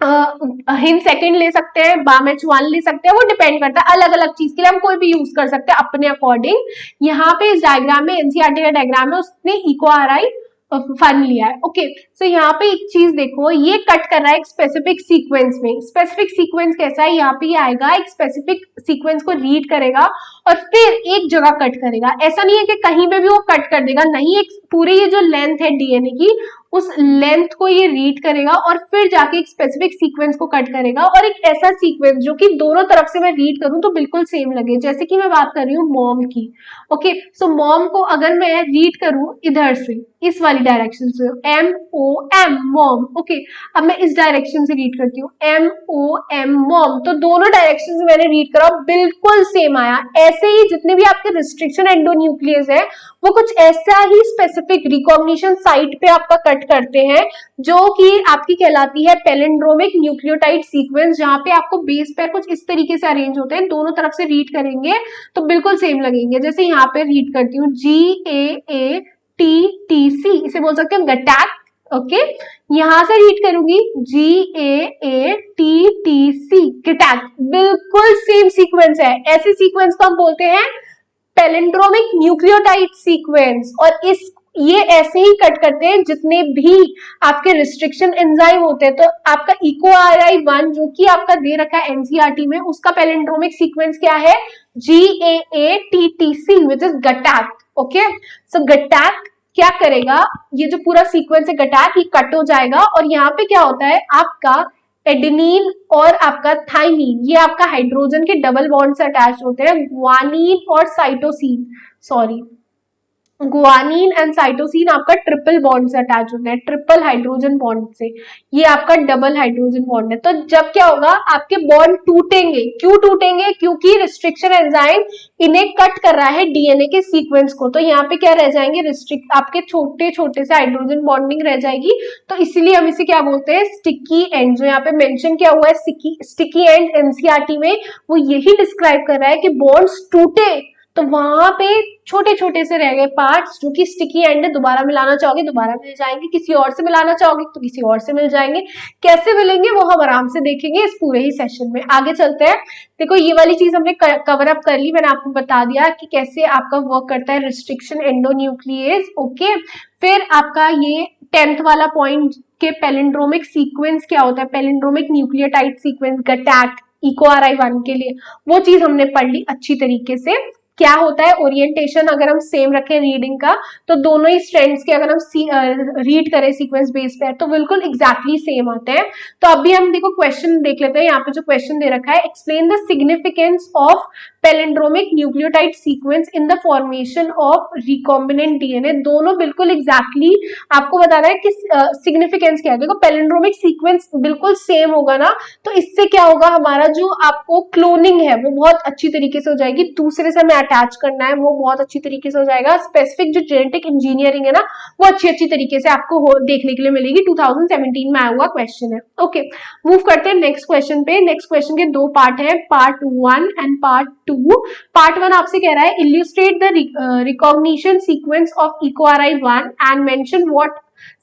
हिंट सेकंड ले सकते हैं, BAMH1 ले सकते हैं, वो डिपेंड करता है अलग अलग चीज के लिए हम कोई भी यूज कर सकते हैं अपने अकॉर्डिंग। यहाँ पे इस डायग्राम में एनसीईआरटी का डायग्राम है, उसने इको आर आई फन लिया है। ओके सो यहाँ पे एक चीज देखो, ये कट कर रहा है एक स्पेसिफिक सीक्वेंस में। स्पेसिफिक सीक्वेंस कैसा है, यहाँ पे ये आएगा एक स्पेसिफिक सीक्वेंस को रीड करेगा और फिर एक जगह कट करेगा। ऐसा नहीं है कि कहीं पे भी वो कट कर देगा, नहीं, एक पूरी ये जो लेंथ है डीएनए की उस लेंथ को ये रीड करेगा और फिर जाके एक स्पेसिफिक सीक्वेंस को कट करेगा, और एक ऐसा सीक्वेंस जो कि दोनों तरफ से मैं रीड करूं तो बिल्कुल सेम लगे। जैसे कि मैं बात कर रही हूँ मॉम की। ओके सो मॉम को अगर मैं रीड करूं इधर से, इस वाली डायरेक्शन से, MOM मॉम। ओके अब मैं इस डायरेक्शन से रीड करती हूँ MOM मॉम, तो दोनों डायरेक्शन से मैंने रीड करा बिल्कुल सेम आया। ऐसे ही जितने भी आपके रिस्ट्रिक्शन एंडोन्यूक्लियस है वो कुछ ऐसा ही स्पेसिफिक रिकॉग्निशन साइट पे आपका कट करते हैं, जो कि आपकी कहलाती है पैलिंड्रोमिक न्यूक्लियोटाइड सीक्वेंस, जहां पे आपको बेस पेयर कुछ इस तरीके से अरेंज होते हैं, दोनों तरफ से रीड करेंगे तो बिल्कुल सेम लगेंगे। जैसे यहाँ पे रीड करती हूँ GAATTC, इसे बोल सकते हैं गटैक। ओके यहां से रीड करूंगी GAATTC गटैक, बिल्कुल सेम सीक्वेंस है। ऐसे सीक्वेंस को हम बोलते हैं पैलिंड्रोमिक न्यूक्लियोटाइड सीक्वेंस, और इस ये ऐसे ही कट करते हैं जितने भी आपके रिस्ट्रिक्शन एंजाइम होते हैं। तो आपका EcoRI1 जो कि आपका दे रखा है एनसीईआरटी में, उसका पैलिंड्रोमिक सीक्वेंस क्या है, GAATTC विच इज गटैक। ओके सो गटैक क्या करेगा, ये जो पूरा सीक्वेंस है गटैक, ये कट हो जाएगा और यहाँ पे क्या होता है, आपका एडेनिन और आपका थाइमीन, ये आपका हाइड्रोजन के डबल बॉन्ड से अटैच होते हैं। ग्वानीन और साइटोसिन, सॉरी ग्वानीन एंड साइटोसिन आपका ट्रिपल बॉन्ड से अटैच होते हैं, ट्रिपल हाइड्रोजन बॉन्ड से, ये आपका डबल हाइड्रोजन बॉन्ड है। तो जब क्या होगा, आपके बॉन्ड टूटेंगे। क्यों टूटेंगे, क्योंकि रिस्ट्रिक्शन एंजाइम इन्हें कट कर रहा है डीएनए के सीक्वेंस को। तो यहाँ पे क्या रह जाएंगे, रिस्ट्रिक्ट आपके छोटे छोटे से हाइड्रोजन बॉन्डिंग रह जाएगी। तो इसलिए हम इसे क्या बोलते हैं, स्टिकी एंड। जो यहाँ पे मेंशन किया हुआ है स्टिकी एंड एनसीईआरटी में, वो यही डिस्क्राइब कर रहा है कि बॉन्ड्स टूटे तो वहां पे छोटे छोटे से रह गए पार्ट्स जो कि स्टिकी एंड है, दोबारा मिलाना चाहोगे दोबारा मिल जाएंगे, किसी और से मिलाना चाहोगे तो किसी और से मिल जाएंगे। कैसे मिलेंगे वो हम आराम से देखेंगे इस पूरे ही सेशन में। आगे चलते हैं। देखो ये वाली चीज हमने कवर अप कर ली, मैंने आपको बता दिया कि कैसे आपका वर्क करता है रिस्ट्रिक्शन एंडोन्यूक्लियस। ओके फिर आपका ये 10th वाला पॉइंट के पैलिंड्रोमिक सीक्वेंस क्या होता है, पैलिंड्रोमिक न्यूक्लियोटाइड सीक्वेंस गटैक EcoRI1 के लिए, वो चीज हमने पढ़ ली अच्छी तरीके से। क्या होता है ओरिएंटेशन, अगर हम सेम रखें रीडिंग का तो दोनों ही स्ट्रैंड्स के अगर हम रीड करें सीक्वेंस बेस पे तो बिल्कुल एग्जैक्टली सेम आते हैं। तो अभी हम देखो क्वेश्चन देख लेते हैं। यहाँ पे जो क्वेश्चन दे रखा है, explain the significance of palindromic nucleotide sequence in the formation of recombinant DNA. दोनों बिल्कुल एग्जैक्टली आपको बताना है कि सिग्निफिकेंस क्या है। देखो पैलिंड्रोमिक सीक्वेंस बिल्कुल सेम होगा ना, तो इससे क्या होगा, हमारा जो आपको क्लोनिंग है वो बहुत अच्छी तरीके से हो जाएगी, दूसरे से हमें अटैच करना है वो बहुत अच्छी तरीके से हो जाएगा। स्पेसिफिक जो जेनेटिक इंजीनियरिंग है ना वो अच्छी तरीके से आपको देखने के लिए मिलेगी। 2017 में आया हुआ क्वेश्चन है। ओके मूव करते हैं नेक्स्ट क्वेश्चन पे। नेक्स्ट क्वेश्चन के दो पार्ट है, पार्ट 1 एंड पार्ट 2। पार्ट 1 आपसे कह रहा है illustrate the recognition sequence of EcoRI1 and mention what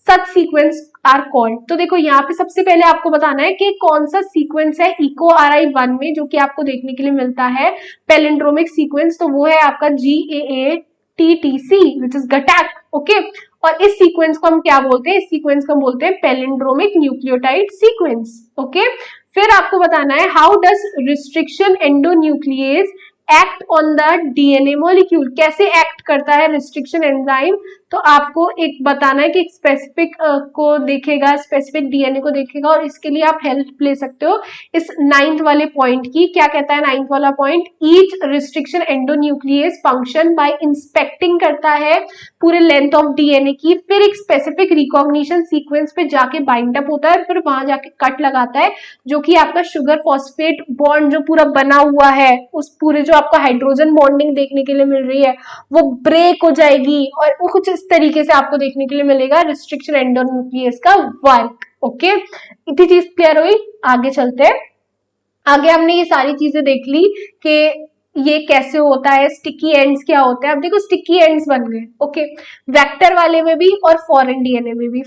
such sequence are called. तो देखो यहाँ पे सबसे पहले आपको बताना है कि कौन सा सीक्वेंस है EcoRI1 में जो कि आपको देखने के लिए मिलता है पैलिंड्रोमिक सीक्वेंस, तो वो है आपका GAATTC विच इज गटैक। ओके और इस सीक्वेंस को हम क्या बोलते हैं, इस सीक्वेंस को हम बोलते हैं पैलिंड्रोमिक न्यूक्लियोटाइड सीक्वेंस। ओके फिर आपको बताना है how does restriction endonuclease act on the DNA molecule, कैसे एक्ट करता है रिस्ट्रिक्शन एंजाइम। तो आपको एक बताना है कि एक स्पेसिफिक को देखेगा, स्पेसिफिक डीएनए को देखेगा, और इसके लिए आप हेल्प ले सकते हो इस 9th वाले पॉइंट की। क्या कहता है 9th वाला point, each restriction endonuclease function by inspecting करता है पूरे लेंथ ऑफ डीएनए की, फिर एक स्पेसिफिक रिकॉग्निशन सीक्वेंस पे जाके बाइंड अप होता है, फिर वहां जाके कट लगाता है, जो कि आपका शुगर फॉस्फेट बॉन्ड जो पूरा बना हुआ है, उस पूरे जो आपको हाइड्रोजन बॉन्डिंग देखने के लिए मिल रही है वो ब्रेक हो जाएगी, और वो कुछ इस तरीके से आपको देखने के लिए मिलेगा रिस्ट्रिक्शन एंडोन्यूक्लियस का वर्क। ओके इतनी चीज क्लियर हुई, आगे चलते हैं। आगे हमने ये सारी चीजें देख ली कि ये कैसे होता है, स्टिकी एंड्स क्या होते हैं। अब देखो स्टिकी एंड्स बन गए, ओके, वेक्टर वाले में भी और फॉरेन डीएनए में भी।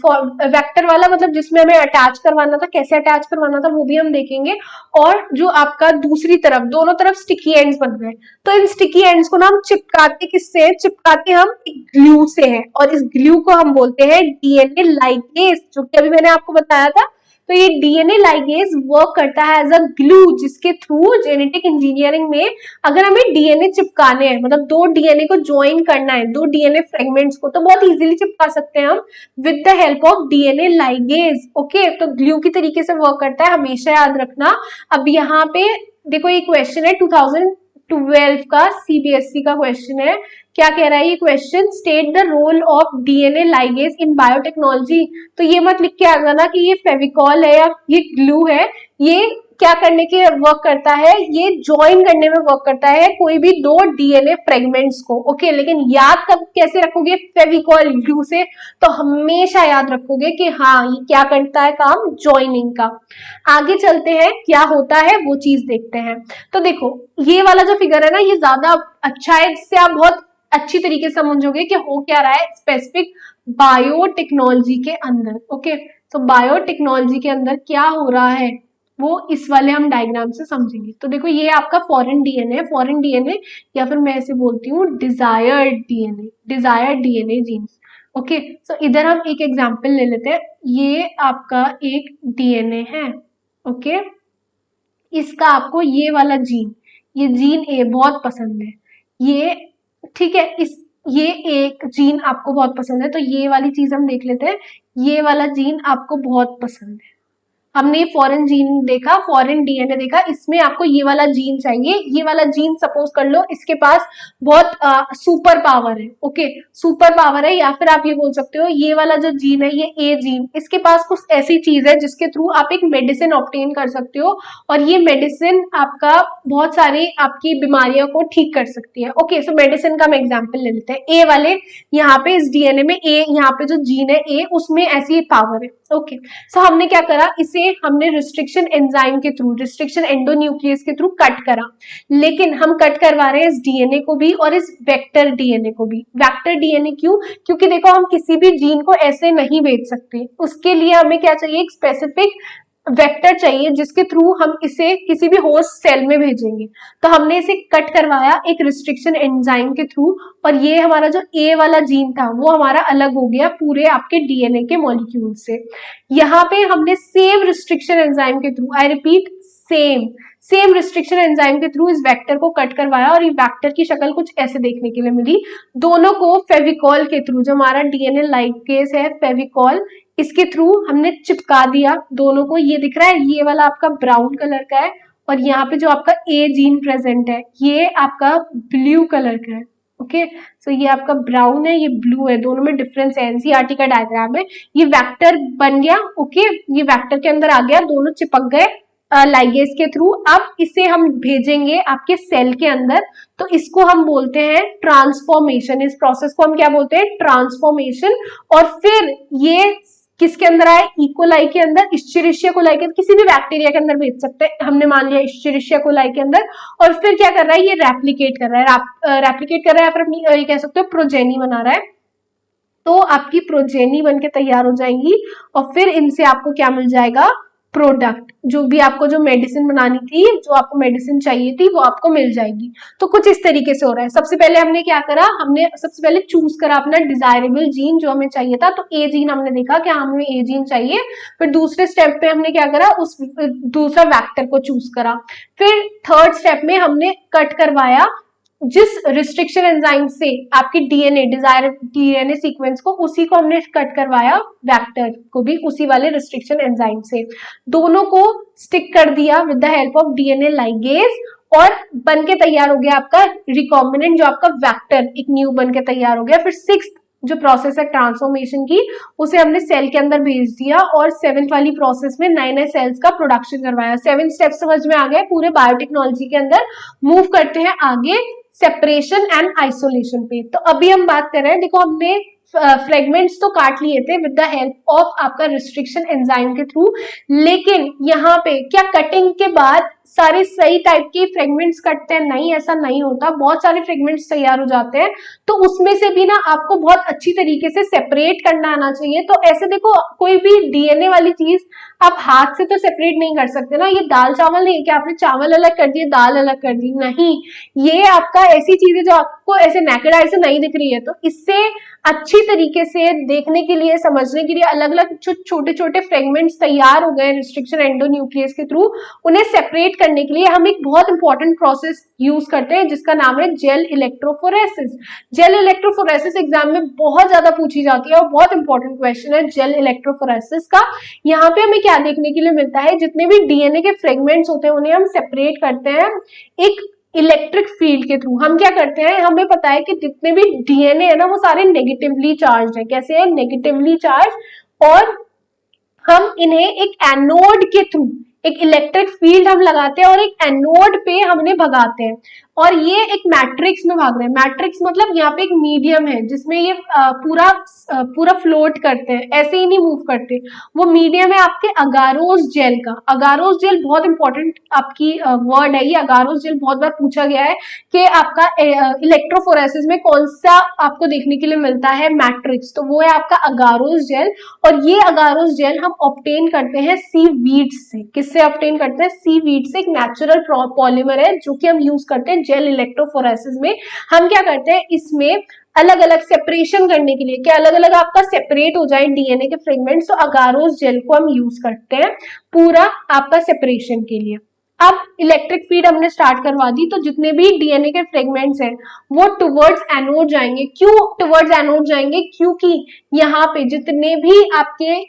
वेक्टर वाला मतलब जिसमें हमें अटैच करवाना था, कैसे अटैच करवाना था वो भी हम देखेंगे, और जो आपका दूसरी तरफ, दोनों तरफ स्टिकी एंड्स बन गए। तो इन स्टिकी एंड्स को ना हम चिपकाते किससे हैं, चिपकाते हम एक ग्लू से है, और इस ग्लू को हम बोलते हैं डीएनए लाइगेज, जो कि अभी मैंने आपको बताया था। तो ये डीएनए लाइगेज वर्क करता है एज अ ग्लू, जिसके थ्रू जेनेटिक इंजीनियरिंग में अगर हमें डीएनए चिपकाने हैं, मतलब दो डीएनए को ज्वाइन करना है, दो डीएनए फ्रेगमेंट्स को, तो बहुत इजीली चिपका सकते हैं हम with the help of DNA ligase. Okay, तो ग्लू की तरीके से वर्क करता है, हमेशा याद रखना। अब यहाँ पे देखो ये क्वेश्चन है 2012 का सीबीएसई का क्वेश्चन है। क्या कह रहा है ये question, state the role of DNA ligase in biotechnology. तो ये मत लिख के आ जाना कि ये फेविकॉल है या ये ग्लू है, ये क्या करने के वर्क करता है, ये ज्वाइन करने में वर्क करता है कोई भी दो डीएनए फ्रेगमेंट्स को। ओके, लेकिन याद कब कैसे रखोगे, फेविकॉल ग्लू से, तो हमेशा याद रखोगे कि हाँ ये क्या करता है काम, ज्वाइनिंग का। आगे चलते हैं, क्या होता है वो चीज देखते हैं। तो देखो ये वाला जो फिगर है ना, ये ज्यादा अच्छा है, जिससे आप बहुत अच्छी तरीके से समझोगे कि हो क्या रहा है स्पेसिफिक बायोटेक्नोलॉजी के अंदर। ओके, तो बायोटेक्नोलॉजी के अंदर क्या हो रहा है वो इस वाले हम डायग्राम से समझेंगे। तो देखो ये आपका फॉरेन डीएनए, फॉरेन डीएनए या फिर मैं ऐसे बोलती हूँ desired DNA, desired DNA genes. Okay, so इधर हम एक एग्जांपल ले लेते हैं। ये आपका एक डीएनए है, ओके, इसका आपको ये वाला जीन, ये जीन ए बहुत पसंद है, ये ठीक है, इस ये एक जीन आपको बहुत पसंद है, तो ये वाली चीज हम देख लेते हैं। ये वाला जीन आपको बहुत पसंद है, हमने फॉरेन जीन देखा, फॉरेन डीएनए देखा, इसमें आपको ये वाला जीन चाहिए। ये वाला जीन सपोज कर लो इसके पास बहुत सुपर पावर है, ओके, सुपर पावर है, या फिर आप ये बोल सकते हो ये वाला जो जीन है, ये ए जीन, इसके पास कुछ ऐसी चीज है जिसके थ्रू आप एक मेडिसिन ऑब्टेन कर सकते हो, और ये मेडिसिन आपका बहुत सारी आपकी बीमारियों को ठीक कर सकती है। ओके, सो मेडिसिन का हम एग्जाम्पल ले लेते हैं। ए वाले यहाँ पे इस डीएनए में, ए यहाँ पे जो जीन है ए, उसमें ऐसी पावर है। ओके, सो हमने क्या करा, इसे हमने रिस्ट्रिक्शन एंजाइम के थ्रू, रिस्ट्रिक्शन एंडोन्यूक्लियस के थ्रू कट करा, लेकिन हम कट करवा रहे हैं इस डीएनए को भी और इस वेक्टर डीएनए को भी। वेक्टर डीएनए क्यों, क्योंकि देखो हम किसी भी जीन को ऐसे नहीं भेज सकते, उसके लिए हमें क्या चाहिए, एक स्पेसिफिक वेक्टर चाहिए जिसके थ्रू हम इसे किसी भी होस्ट सेल में भेजेंगे। तो हमने इसे कट करवाया एक रिस्ट्रिक्शन एंजाइम के थ्रू, और ये हमारा जो ए वाला जीन था वो हमारा अलग हो गया पूरे आपके डीएनए के मॉलिक्यूल से। यहाँ पे हमने सेम रिस्ट्रिक्शन एंजाइम के through, I repeat same restriction enzyme के थ्रू इस वेक्टर को कट करवाया, और ये वेक्टर की शक्ल कुछ ऐसे देखने के लिए मिली। दोनों को फेविकॉल के थ्रू, जो हमारा डीएनए लाइगेज है फेविकॉल, इसके थ्रू हमने चिपका दिया दोनों को। ये दिख रहा है, ये वाला आपका ब्राउन कलर का है, और यहाँ पे जो आपका ए जीन प्रेजेंट है ये आपका ब्लू कलर का है। ओके, सो ये आपका ब्राउन है, ये ब्लू है, दोनों में डिफरेंस है, एनसीईआरटी का डायग्राम है। ये वेक्टर बन गया, ओके, ये वेक्टर के अंदर आ गया, दोनों चिपक गए लाइगेज के थ्रू। अब इसे हम भेजेंगे आपके सेल के अंदर, तो इसको हम बोलते हैं ट्रांसफॉर्मेशन। इस प्रोसेस को हम क्या बोलते हैं, ट्रांसफॉर्मेशन। और फिर ये किसके अंदर आए, इकोलाई के अंदर, इश्चेरिशिया कोलाई के, किसी भी बैक्टीरिया के अंदर भेज सकते हैं, हमने मान लिया इश्चेरिशिया कोलाई के अंदर। और फिर क्या कर रहा है, ये रेप्लिकेट कर रहा है, रेप्लिकेट कर रहा है, या फिर ये कह सकते हो प्रोजेनी बना रहा है। तो आपकी प्रोजेनी बन के तैयार हो जाएंगी, और फिर इनसे आपको क्या मिल जाएगा, प्रोडक्ट, जो भी आपको जो मेडिसिन बनानी थी, जो आपको मेडिसिन चाहिए थी, वो आपको मिल जाएगी। तो कुछ इस तरीके से हो रहा है। सबसे पहले हमने क्या करा, हमने सबसे पहले चूज करा अपना डिजायरेबल जीन जो हमें चाहिए था, तो ए जीन हमने देखा कि हमें ए जीन चाहिए। फिर दूसरे स्टेप पे हमने क्या करा, उस दूसरा वेक्टर को चूज करा। फिर थर्ड स्टेप में हमने कट करवाया जिस रिस्ट्रिक्शन एंजाइम से आपकी डीएनए, डिजायर डीएनए सीक्वेंस को, उसी को हमने कट करवाया, वेक्टर को भी उसी वाले रिस्ट्रिक्शन एंजाइम से। दोनों को स्टिक कर दिया with the help of DNA ligase, और बन के तैयार हो गया आपका रिकॉम्बिनेंट, जो आपका वेक्टर एक न्यू बन के तैयार हो गया। फिर सिक्स्थ जो प्रोसेस है ट्रांसफॉर्मेशन की, उसे हमने सेल के अंदर भेज दिया, और सेवेंथ वाली प्रोसेस में नए नए सेल्स का प्रोडक्शन करवाया। 7 स्टेप समझ में आ गए पूरे बायोटेक्नोलॉजी के अंदर। मूव करते हैं आगे सेपरेशन एंड आइसोलेशन पे। तो अभी हम बात कर रहे हैं, देखो हमने फ्रेगमेंट्स तो काट लिए थे विद द हेल्प ऑफ आपका रिस्ट्रिक्शन एंजाइम के थ्रू, लेकिन यहाँ पे क्या कटिंग के बाद सारे सही टाइप के फ्रेगमेंट्स कटते हैं, नहीं ऐसा नहीं होता, बहुत सारे फ्रेगमेंट्स तैयार हो जाते हैं। तो उसमें से भी ना आपको बहुत अच्छी तरीके से सेपरेट करना आना चाहिए। तो ऐसे देखो, कोई भी डीएनए वाली चीज आप हाथ से तो सेपरेट नहीं कर सकते ना। ये दाल चावल नहीं है कि आपने चावल अलग कर दिए दाल अलग कर दी, नहीं, ये आपका ऐसी चीज है जो आपको ऐसे नेकेड आई से नहीं दिख रही है। तो इससे अच्छी तरीके से देखने के लिए, समझने के लिए अलग अलग जो छोटे छोटे फ्रेगमेंट्स तैयार हो गए रिस्ट्रिक्शन एंडोन्यूक्लियस के थ्रू, उन्हें सेपरेट करने के लिए हम एक बहुत इंपॉर्टेंट प्रोसेस यूज करते हैं जिसका नाम है gel electrophoresis. Gel electrophoresis exam में बहुत ज्यादा पूछी जाती है और बहुत इंपॉर्टेंट क्वेश्चन है जेल इलेक्ट्रोफोरेसिस का। यहाँ पे हमें क्या देखने के लिए मिलता है, जितने भी डीएनए के फ्रेगमेंट्स होते हैं उन्हें हम सेपरेट करते हैं एक इलेक्ट्रिक फील्ड के थ्रू। हम क्या करते हैं, हमें पता है कि जितने भी डीएनए है ना वो सारे नेगेटिवली चार्ज है। कैसे है, नेगेटिवली चार्ज, और हम इन्हें एक एनोड के थ्रू एक इलेक्ट्रिक फील्ड हम लगाते हैं और एक एनोड पे हम इन्हें भगाते हैं, और ये एक मैट्रिक्स में भाग रहे हैं। मैट्रिक्स मतलब यहाँ पे एक मीडियम है जिसमें ये पूरा फ्लोट करते हैं, ऐसे ही नहीं मूव करते। वो मीडियम है आपके अगारोस जेल का। अगारोस जेल बहुत इंपॉर्टेंट आपकी वर्ड है, ये अगारोस जेल बहुत बार पूछा गया है कि आपका इलेक्ट्रोफोरेसिस में कौन सा आपको देखने के लिए मिलता है मैट्रिक्स, तो वो है आपका अगारोस जेल। और ये अगारोस जेल हम ऑब्टेन करते हैं सीवीड से। किससे ऑब्टेन करते हैं, सीवीड से। एक नेचुरल पॉलीमर है जो कि हम यूज करते हैं जेल इलेक्ट्रोफोरेसिस में। हम क्या करते हैं, इसमें अलग अलग सेपरेशन करने के लिए, कि अलग अलग आपका सेपरेट हो जाए डीएनए के फ्रेगमेंट्स, तो अगारोस जेल को हम यूज करते हैं पूरा आपका सेपरेशन के लिए। अब इलेक्ट्रिक फील्ड हमने स्टार्ट करवा दी, तो जितने भी डीएनए के फ्रेगमेंट्स हैं वो टुवर्ड्स एनोड जाएंगे। क्यों टुवर्ड्स एनोड जाएंगे, क्योंकि यहाँ पे जितने भी आपके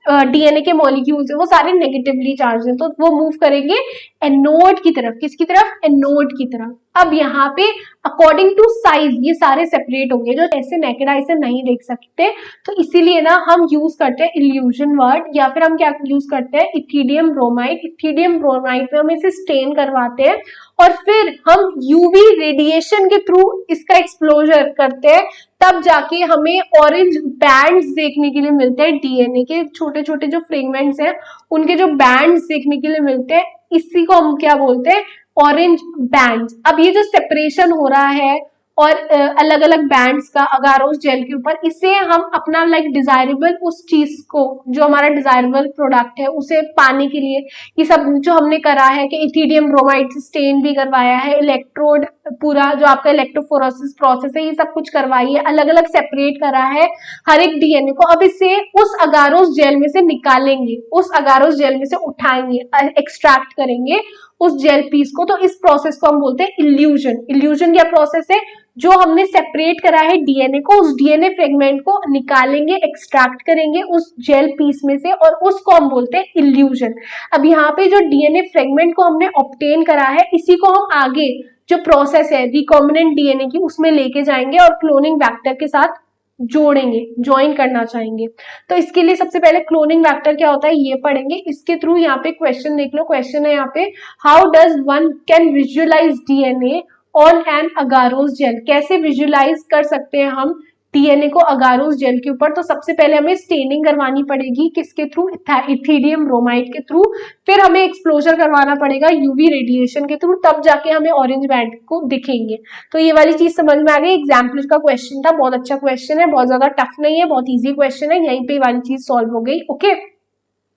डीएनए के मॉलिक्यूल्स है वो सारे नेगेटिवली चार्ज हैं, तो वो मूव करेंगे एनोड की तरफ। किसकी तरफ, एनोड की तरफ। अब यहाँ पे अकॉर्डिंग टू साइज ये सारे सेपरेट होंगे, जो ऐसे नेकेड आई से नहीं देख सकते। तो इसीलिए ना हम यूज करते हैं इल्यूजन वर्ड, या फिर हम क्या यूज करते हैं, इथिडियम ब्रोमाइड। इथिडियम ब्रोमाइड में हम इसे स्टेन करवाते हैं और फिर हम यूवी रेडिएशन के थ्रू इसका एक्सप्लोजर करते हैं, तब जाके हमें ऑरेंज बैंड्स देखने के लिए मिलते हैं। डीएनए के छोटे छोटे जो फ्रेगमेंट्स हैं उनके जो बैंड्स देखने के लिए मिलते हैं, इसी को हम क्या बोलते हैं, ऑरेंज बैंड्स। अब ये जो सेपरेशन हो रहा है और अलग अलग बैंड्स का अगारोस जेल के ऊपर, इसे हम अपना डिजायरेबल उस चीज को, जो हमारा डिजायरेबल प्रोडक्ट है उसे पाने के लिए ये सब जो हमने करा है कि इथिडियम ब्रोमाइड से स्टेन भी करवाया है, इलेक्ट्रोड पूरा जो आपका इलेक्ट्रोफोरेसिस प्रोसेस है ये सब कुछ करवाई है, अलग अलग सेपरेट करा है हर एक डीएनए को। अब इसे उस अगारोस जेल में से निकालेंगे, उस अगारोस जेल में से उठाएंगे, एक्सट्रैक्ट करेंगे उस जेल पीस को। तो इस प्रोसेस को हम बोलते हैं इल्यूजन। इल्यूजन क्या प्रोसेस है, जो हमने सेपरेट करा है डीएनए को, उस डीएनए फ्रेगमेंट को निकालेंगे, एक्सट्रैक्ट करेंगे उस जेल पीस में से, और उसको हम बोलते हैं इल्यूजन। अब यहाँ पे जो डीएनए फ्रेगमेंट को हमने ऑब्टेन करा है, इसी को हम आगे जो प्रोसेस है रिकॉम्बिनेंट डीएनए की उसमें लेके जाएंगे और क्लोनिंग वेक्टर के साथ जोड़ेंगे, ज्वाइन करना चाहेंगे। तो इसके लिए सबसे पहले क्लोनिंग वेक्टर क्या होता है ये पढ़ेंगे। इसके थ्रू यहाँ पे क्वेश्चन देख लो, क्वेश्चन है यहाँ पे, how does one can visualise DNA on an agarose gel. कैसे विजुअलाइज कर सकते हैं हम डीएनए को अगारोस जेल के ऊपर। तो सबसे पहले हमें स्टेनिंग करवानी पड़ेगी, किसके थ्रू, इथिडियम ब्रोमाइड के थ्रू। फिर हमें एक्सप्लोजर करवाना पड़ेगा यूवी रेडिएशन के थ्रू, तब जाके हमें ऑरेंज बैंड को दिखेंगे। तो ये वाली चीज समझ में आ गई। एग्जाम्पल का क्वेश्चन था, बहुत अच्छा क्वेश्चन है, बहुत ज्यादा टफ नहीं है, बहुत ईजी क्वेश्चन है, यहीं पे वाली चीज सॉल्व हो गई। ओके,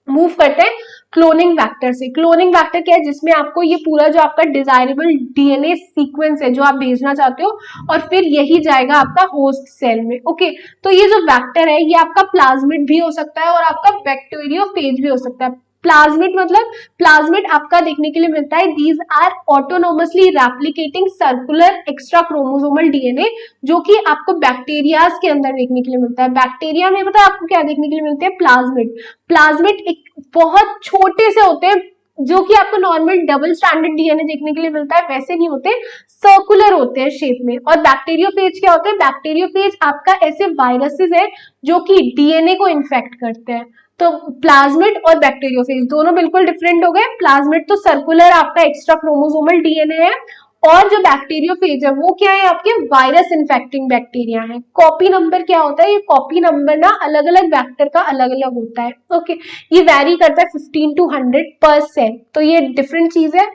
मूव करते हैं क्लोनिंग वेक्टर से। क्लोनिंग वेक्टर क्या है, जिसमें आपको ये पूरा जो आपका डिजायरेबल डीएनए सीक्वेंस है जो आप भेजना चाहते हो, और फिर यही जाएगा आपका होस्ट सेल में। ओके, तो ये जो वेक्टर है ये आपका प्लाज्मिड भी हो सकता है और आपका बैक्टीरियोफेज भी हो सकता है। प्लाज्मिड मतलब, प्लाज्मिड आपका देखने के लिए मिलता है, these are autonomously replicating circular extra chromosomal DNA, जो कि आपको बैक्टीरियाज के अंदर देखने के लिए मिलता है। बैक्टीरिया में पता है आपको क्या देखने के लिए मिलते हैं, प्लाज्मिड। प्लाज्मिड एक बहुत छोटे से होते हैं, जो कि आपको नॉर्मल डबल स्टैंडर्ड डीएनए देखने के लिए मिलता है वैसे नहीं होते, सर्कुलर होते हैं शेप में। और बैक्टीरियोफेज क्या होते हैं, बैक्टीरियोफेज आपका ऐसे वायरसेस है जो कि डीएनए को इन्फेक्ट करते हैं। तो प्लाज्मिड और बैक्टीरियोफेज दोनों बिल्कुल डिफरेंट हो गए। प्लाज्मिड तो सर्कुलर आपका एक्स्ट्रा क्रोमोसोमल डीएनए है, और जो बैक्टीरियोफेज है वो क्या है, आपके वायरस इन्फेक्टिंग बैक्टीरिया है। कॉपी नंबर क्या होता है, ये कॉपी नंबर ना अलग अलग वेक्टर का अलग अलग होता है। ओके, ये वैरी करता है 15 to 100 पर सेल, तो ये डिफरेंट चीज है।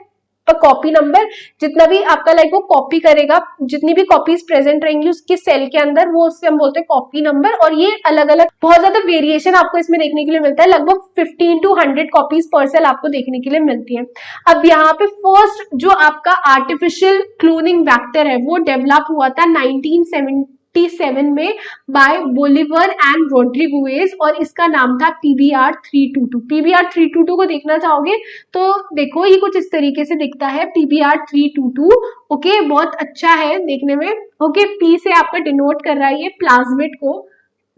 तो कॉपी नंबर जितना भी आपका लाइक वो कॉपी करेगा, जितनी भी कॉपीज प्रेजेंट रहेंगी उसके सेल के अंदर, वो उससे हम बोलते हैं कॉपी नंबर। और ये अलग अलग बहुत ज्यादा वेरिएशन आपको इसमें देखने के लिए मिलता है, लगभग 15 to 100 कॉपीज पर सेल आपको देखने के लिए मिलती है। अब यहाँ पे फर्स्ट जो आपका आर्टिफिशियल क्लोनिंग वेक्टर है वो डेवलप हुआ था 1977 में बाय बोलिवर एंड रोड्रिगुएज, और इसका नाम था PBR322। PBR322 को देखना चाहोगे तो देखो ये कुछ इस तरीके से दिखता है PBR322। ओके, बहुत अच्छा है देखने में। ओके, P से आपका डिनोट कर रहा है ये प्लाज्मिड को,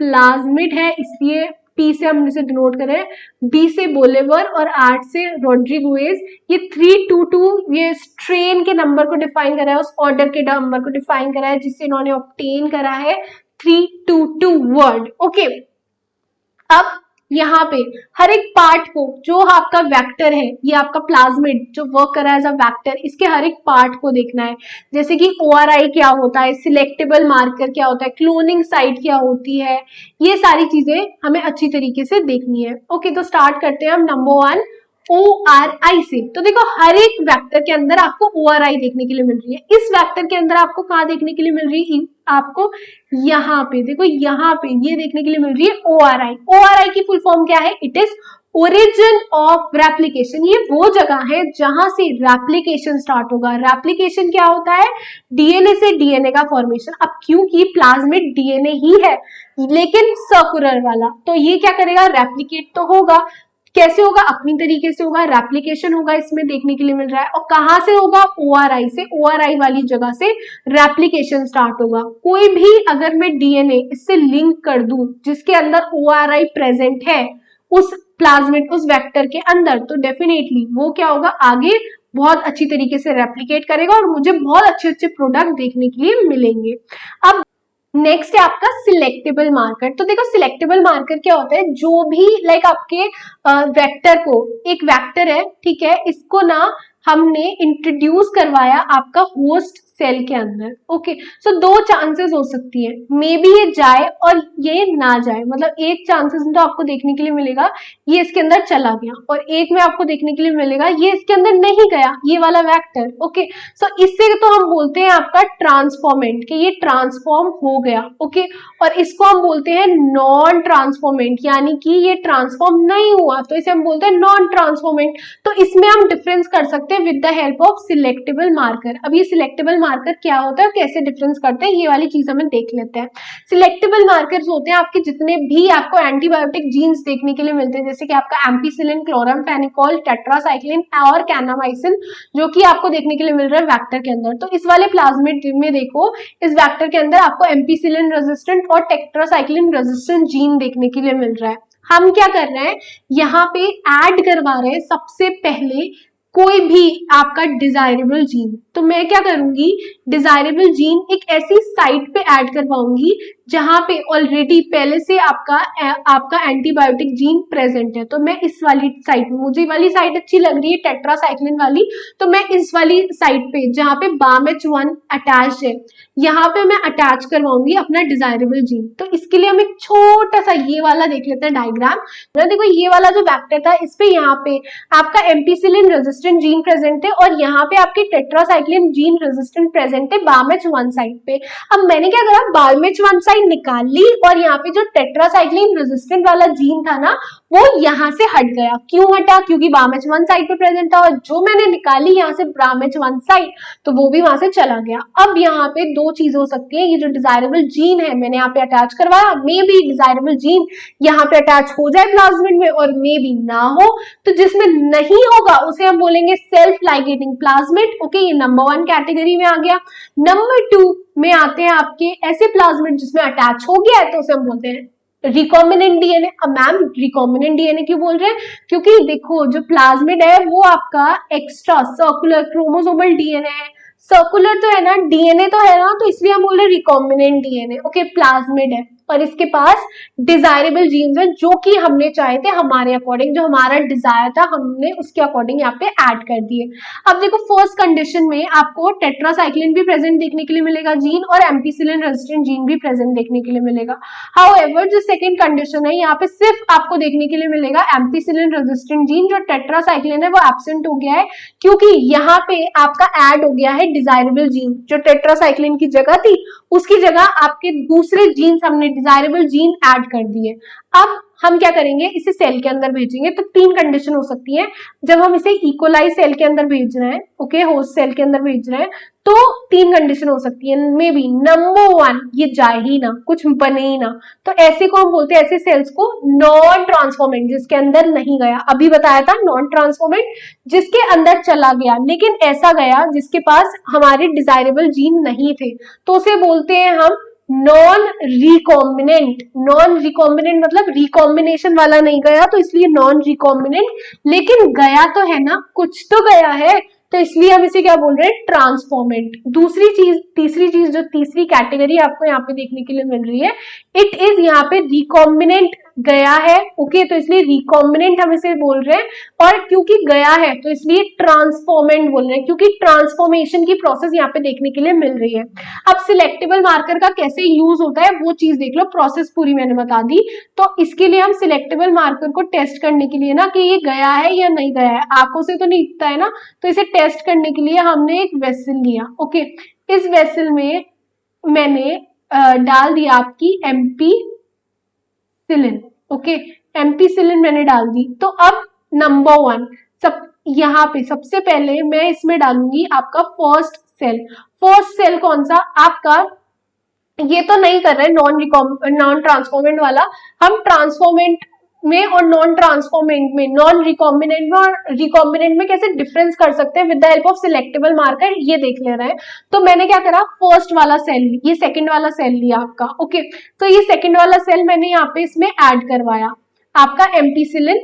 प्लाज्मिड है इसलिए P से हम इसे डिनोट कर रहे हैं, B से बोलेवर और R से रोड्रिगुएज। ये 322 ये स्ट्रेन के नंबर को डिफाइन करा है, उस ऑर्डर के नंबर को डिफाइन करा है जिससे इन्होंने ऑब्टेन करा है 322 वर्ड। ओके, अब यहाँ पे हर एक पार्ट को जो आपका वेक्टर है, ये आपका प्लाज्मिड जो वर्क कर रहा है एज अ वेक्टर, इसके हर एक पार्ट को देखना है। जैसे कि ORI क्या होता है, सिलेक्टेबल मार्कर क्या होता है, क्लोनिंग साइट क्या होती है, ये सारी चीजें हमें अच्छी तरीके से देखनी है। ओके, तो स्टार्ट करते हैं हम नंबर 1 ORI से। तो देखो हर एक वेक्टर के अंदर आपको ORI देखने के लिए मिल रही है। इस वेक्टर के अंदर आपको कहाँ देखने के लिए मिल रही है, आपको यहाँ पे देखो, यहाँ पे ये देखने के लिए मिल रही है ORI। ORI की फुल फॉर्म क्या है, it is origin of replication. ये वो जगह है जहां से रेप्लिकेशन स्टार्ट होगा। रेप्लिकेशन क्या होता है, DNA से DNA का फॉर्मेशन। अब क्योंकि प्लाज्मिड DNA ही है लेकिन सर्कुलर वाला, तो ये क्या करेगा, रेप्लिकेट तो होगा। कैसे होगा, अपनी तरीके से होगा, रेप्लिकेशन होगा, इसमें देखने के लिए मिल रहा है। और कहां से होगा, ORI से, ORI वाली जगह से रेप्लिकेशन स्टार्ट होगा। कोई भी अगर मैं DNA इससे लिंक कर दूं जिसके अंदर ORI प्रेजेंट है उस प्लाज्मिड उस वेक्टर के अंदर, तो डेफिनेटली वो क्या होगा, आगे बहुत अच्छी तरीके से रेप्लिकेट करेगा और मुझे बहुत अच्छे अच्छे प्रोडक्ट देखने के लिए मिलेंगे। अब नेक्स्ट है आपका सिलेक्टेबल मार्कर। तो देखो सिलेक्टेबल मार्कर क्या होता है, जो भी लाइक आपके वेक्टर को, एक वेक्टर है ठीक है, इसको ना हमने इंट्रोड्यूस करवाया आपका होस्ट सेल के अंदर। ओके, सो दो चांसेस हो सकती है, मे बी ये जाए और ये ना जाए। मतलब एक चांसेस में तो आपको देखने के लिए मिलेगा ये इसके अंदर चला गया, और एक में आपको देखने के लिए मिलेगा ये इसके अंदर नहीं गया, ये वाला वेक्टर। ओके, सो इससे तो हम बोलते हैं आपका ट्रांसफॉर्मेंट, कि ये ट्रांसफॉर्म हो गया। ओके, और इसको हम बोलते हैं नॉन ट्रांसफॉर्मेंट, यानी कि ये ट्रांसफॉर्म नहीं हुआ, तो इसे हम बोलते हैं नॉन ट्रांसफॉर्मेंट। तो इसमें हम डिफरेंस कर सकते हैं with the help of selectable marker. अब ये सिलेक्टेबल मार्कर क्या होता है, कैसे डिफरेंस करते हैं, ये वाली चीज हमें देख लेते हैं। सिलेक्टेबल मार्कर्स होते हैं आपके जितने भी आपको एंटीबायोटिक जीन्स देखने के लिए मिलते हैं, जैसे कि आपका एम्पिसिलिन, क्लोरामफेनिकोल, टेट्रासाइक्लिन और कैनामाइसिन, जो कि आपको देखने के लिए मिल रहा है वेक्टर के अंदर। तो इस वाले प्लाज्मिड में देखो, इस वेक्टर के अंदर आपको एम्पिसिलिन रेजिस्टेंट और टेट्रासाइक्लिन रेजिस्टेंट जीन देखने के लिए मिल रहा है। हम क्या कर रहे हैं, यहाँ पे ऐड करवा रहे हैं सबसे पहले कोई भी आपका डिजायरेबल जीन। तो मैं क्या करूंगी, डिजायरेबल जीन एक ऐसी साइट पे ऐड करवाऊंगी जहां पे ऑलरेडी पहले से आपका एंटीबायोटिक जीन प्रेजेंट है। तो मैं इस वाली साइट, मुझे वाली साइट अच्छी लग रही है टेट्रासाइक्लिन वाली, तो मैं इस वाली साइट पे जहां पे BAMH1 अटैच है, यहाँ पे मैं अटैच करवाऊंगी अपना डिजायरेबल जीन। तो इसके लिए हम एक छोटा सा ये वाला देख लेते हैं डायग्राम। देखो ये वाला जो वेक्टर था, इस पे यहाँ पे आपका एम्पिसिलिन रेजिस्टेंट जीन प्रेजेंट है और यहाँ पे आपकी टेट्रासाइक्लिन जीन रेजिस्टेंट प्रेजेंट है BAMH1 साइट पे। अब मैंने क्या करा, BAMH1 साइट निकाल ली और यहाँ पे जो टेट्रासाइक्लिन रेजिस्टेंट वाला जीन था ना, वो यहाँ से हट गया। क्यों हटा, क्योंकि BAMH1 साइट पे प्रेजेंट था, और जो मैंने निकाली यहाँ से BAMH1 साइट, तो वो भी वहां से चला गया। अब यहाँ पे दो चीज हो सकती है, ये जो डिजायरेबल जीन है मैंने यहाँ पे अटैच करवाया, मे बी डिजायरेबल जीन यहाँ पे अटैच हो जाए प्लाज्मिड में और मे बी ना हो। तो जिसमें नहीं होगा उसे हम बोलेंगे सेल्फ लाइगेटिंग प्लाज्मिड। ओके, ये नंबर 1 कैटेगरी में आ गया। नंबर 2 में आते हैं आपके ऐसे प्लाज्मिड जिसमें अटैच हो गया है, तो उसे हम बोलते हैं रिकॉम्बिनेंट डीएनए। अब मैम रिकॉम्बिनेंट डीएनए क्यों बोल रहे हैं, क्योंकि देखो जो प्लाज्मिड है वो आपका एक्स्ट्रा सर्कुलर क्रोमोसोमल डीएनए है। सर्कुलर तो है ना, डीएनए तो है ना, तो इसलिए हम बोल रहे हैं रिकॉम्बिनेंट डीएनए। ओके, प्लाज्मिड है, और इसके पास डिजायरेबल जीन्स है जो कि हमने चाहे थे हमारे अकॉर्डिंग, जो हमारा डिजायर था हमने उसके अकॉर्डिंग यहाँ पे ऐड कर दिए। अब देखो फर्स्ट कंडीशन में आपको टेट्रासाइक्लिन भी प्रेजेंट देखने के लिए मिलेगा जीन, और एम्पीसिलिन रेजिस्टेंट जीन भी प्रेजेंट देखने के लिए मिलेगा। हाउएवर जो सेकंड कंडीशन है यहाँ पे सिर्फ आपको देखने के लिए मिलेगा एम्पीसिलिन रेजिस्टेंट जीन, जो टेट्रासाइक्लिन है वो एब्सेंट हो गया है क्योंकि यहाँ पे आपका ऐड हो गया है डिजायरेबल जीन। जो टेट्रासाइक्लिन की जगह थी उसकी जगह आपके दूसरे जीन्स हमने डिजायरेबल जीन ऐड कर दिए। अब हम क्या करेंगे, इसे सेल के अंदर भेजेंगे। तो तीन कंडीशन हो सकती है जब हम इसे इकोलाई सेल के अंदर भेज रहे हैं, ओके, होस्ट सेल के अंदर भेज रहे हैं, तो तीन कंडीशन हो सकती है। मे बी नंबर 1 ये जाए ही ना, कुछ बने ही ना, तो ऐसे को हम बोलते हैं, ऐसे सेल्स को नॉन ट्रांसफॉर्मेंट, जिसके अंदर नहीं गया। अभी बताया था नॉन ट्रांसफॉर्मेंट जिसके अंदर चला गया लेकिन ऐसा गया जिसके पास हमारे डिजायरेबल जीन नहीं थे, तो उसे बोलते हैं हम नॉन रिकॉम्बिनेंट। नॉन रिकॉम्बिनेंट मतलब रिकॉम्बिनेशन वाला नहीं गया तो इसलिए नॉन रिकॉम्बिनेंट, लेकिन गया तो है ना, कुछ तो गया है, तो इसलिए हम इसे क्या बोल रहे हैं, ट्रांसफॉर्मेंट। तीसरी चीज जो तीसरी कैटेगरी आपको यहाँ पे देखने के लिए मिल रही है, इट इज यहाँ पे रिकॉम्बिनेंट गया है, ओके, तो इसलिए रिकॉम्बिनेंट हम इसे बोल रहे हैं, और क्योंकि गया है तो इसलिए ट्रांसफॉर्मेंट बोल रहे हैं, क्योंकि ट्रांसफॉर्मेशन की प्रोसेस यहाँ पे देखने के लिए मिल रही है। अब सिलेक्टेबल मार्कर का कैसे यूज होता है वो चीज देख लो, प्रोसेस पूरी मैंने बता दी। तो इसके लिए हम सिलेक्टेबल मार्कर को टेस्ट करने के लिए ना कि ये गया है या नहीं गया है, आंखों से तो नहीं दिखता है ना, तो इसे टेस्ट करने के लिए हमने एक वेसल लिया, ओके, इस वेसल में मैंने डाल दिया आपकी एम्पीसिलिन, ओके, एम्पीसिलिन मैंने डाल दी। तो अब नंबर 1 सब यहाँ पे सबसे पहले मैं इसमें डालूंगी आपका फर्स्ट सेल कौन सा आपका, ये तो नहीं कर रहे नॉन ट्रांसफॉर्मेंट वाला, हम ट्रांसफॉर्मेंट में और नॉन ट्रांसफॉर्मेंट में, नॉन रिकॉम्बिनेंट में और रिकॉम्बिनेंट में कैसे डिफरेंस कर सकते हैं with the help of selectable marker, ये देख ले रहे हैं। तो मैंने क्या करा, फर्स्ट वाला सेल, ये सेकंड वाला सेल लिया आपका, ओके, तो ये सेकंड वाला सेल मैंने यहाँ पे इसमें ऐड करवाया आपका एम्पीसिलिन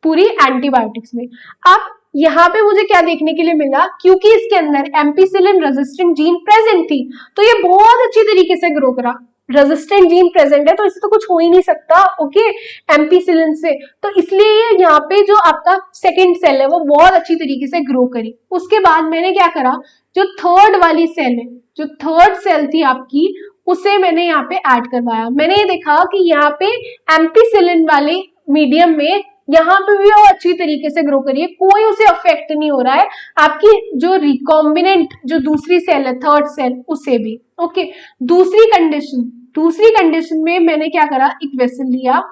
पूरी एंटीबायोटिक्स में। अब यहाँ पे मुझे क्या देखने के लिए मिला, क्योंकि इसके अंदर एम्पीसिलिन रेजिस्टेंट जीन प्रेजेंट थी तो ये बहुत अच्छी तरीके से ग्रो करा। रेजिस्टेंट जीन प्रेजेंट है तो इससे तो कुछ हो ही नहीं सकता, ओके, एम्पीसिलिन से, तो इसलिए यहाँ पे जो आपका सेकंड सेल है वो बहुत अच्छी तरीके से ग्रो करी। उसके बाद मैंने क्या करा, जो थर्ड वाली सेल है, जो थर्ड सेल थी आपकी, उसे मैंने यहाँ पे ऐड करवाया। मैंने ये देखा कि यहाँ पे एम्पीसिलिन वाले मीडियम में यहाँ पे भी वो अच्छी तरीके से ग्रो करिए, कोई उसे अफेक्ट नहीं हो रहा है, आपकी जो रिकॉम्बिनेंट जो दूसरी सेल है थर्ड सेल उसे भी, ओके। दूसरी कंडीशन में मैंने क्या करा, एक वेसल लिया,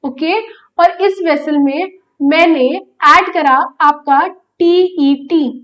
ओके, और इस वेसल में मैंने ऐड करा आपका टीटी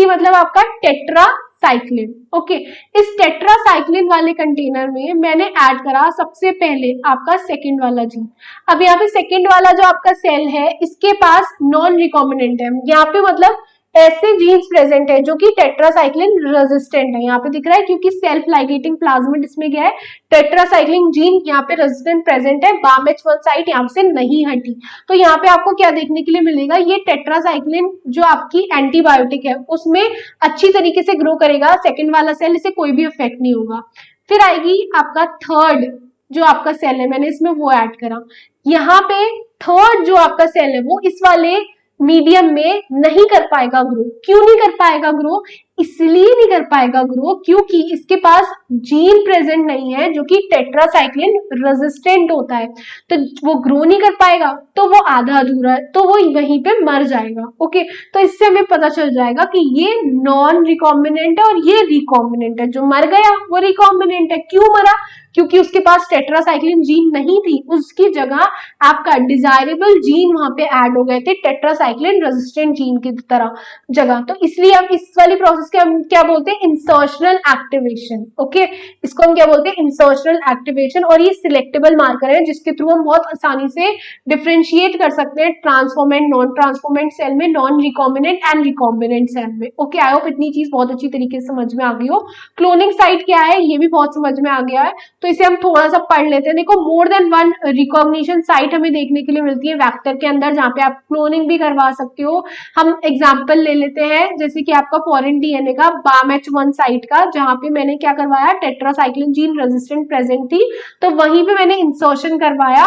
मतलब आपका टेट्रासाइक्लिन, ओके। इस टेट्रासाइक्लिन वाले कंटेनर में मैंने ऐड करा सबसे पहले आपका सेकंड वाला जीन। अब यहाँ पे सेकंड वाला जो आपका सेल है इसके पास नॉन रिकॉम्बिनेंट है, यहाँ पे मतलब ऐसे जीन्स प्रेजेंट है जो कि टेट्रासाइक्लिन रेजिस्टेंट है, यहाँ पे दिख रहा है क्योंकि सेल्फ लाइगेटिंग प्लाज्मिड इसमें गया है, टेट्रासाइक्लिन जीन यहाँ पे रेजिस्टेंट प्रेजेंट है, BAMH1 साइट यहाँ से नहीं हटी। तो यहाँ पे आपको क्या देखने के लिए मिलेगा, ये टेट्रासाइक्लिन जो आपकी एंटीबायोटिक है उसमें अच्छी तरीके से ग्रो करेगा, सेकेंड वाला सेल इसे कोई भी इफेक्ट नहीं होगा। फिर आएगी आपका थर्ड जो आपका सेल है, मैंने इसमें वो ऐड करा। यहाँ पे थर्ड जो आपका सेल है वो इस वाले मीडियम में नहीं कर पाएगा ग्रो। क्यों नहीं कर पाएगा ग्रो, इसलिए नहीं कर पाएगा ग्रो क्योंकि इसके पास जीन प्रेजेंट नहीं है जो कि टेट्रासाइक्लिन रेजिस्टेंट होता है, तो वो ग्रो नहीं कर पाएगा, तो वो आधा अधूरा है, तो वो वहीं पे मर जाएगा, ओके। तो इससे हमें पता चल जाएगा कि ये नॉन रिकॉम्बिनेंट है और ये रिकॉम्बिनेंट है, जो मर गया वो रिकॉम्बिनेंट है। क्यों मरा, क्योंकि उसके पास टेट्रासाइक्लिन जीन नहीं थी, उसकी जगह आपका डिजायरेबल जीन वहां पे ऐड हो गए थे टेट्रासाइक्लिन रेजिस्टेंट जीन की तरह जगह। तो इसलिए हम इस वाली प्रोसेस के हम क्या बोलते हैं, इंसर्शनल एक्टिवेशन, ओके, इसको हम क्या बोलते हैं, इंसर्शनल एक्टिवेशन। और ये सिलेक्टेबल मार्कर है जिसके थ्रू हम बहुत आसानी से डिफरेंशिएट कर सकते हैं ट्रांसफॉर्मेंट नॉन ट्रांसफॉर्मेंट सेल में, non recombinant and recombinant cell में, ओके। आई होप इतनी चीज बहुत अच्छी तरीके से समझ में आ गई हो। क्लोनिंग साइट क्या है ये भी बहुत समझ में आ गया है, तो इसे हम थोड़ा सा पढ़ लेते हैं। देखो more than one recognition site हमें देखने के लिए मिलती है वेक्टर के अंदर, जहाँ पे आप क्लोनिंग भी करवा सकते हो। हम एग्जांपल ले लेते हैं, जैसे कि आपका फॉरेन डीएनए डीएनए का BAM-H1 साइट का, जहां पे मैंने क्या करवाया, टेट्रासाइक्लिन जीन रेजिस्टेंट प्रेजेंट थी, तो वहीं पे मैंने इंसर्शन करवाया।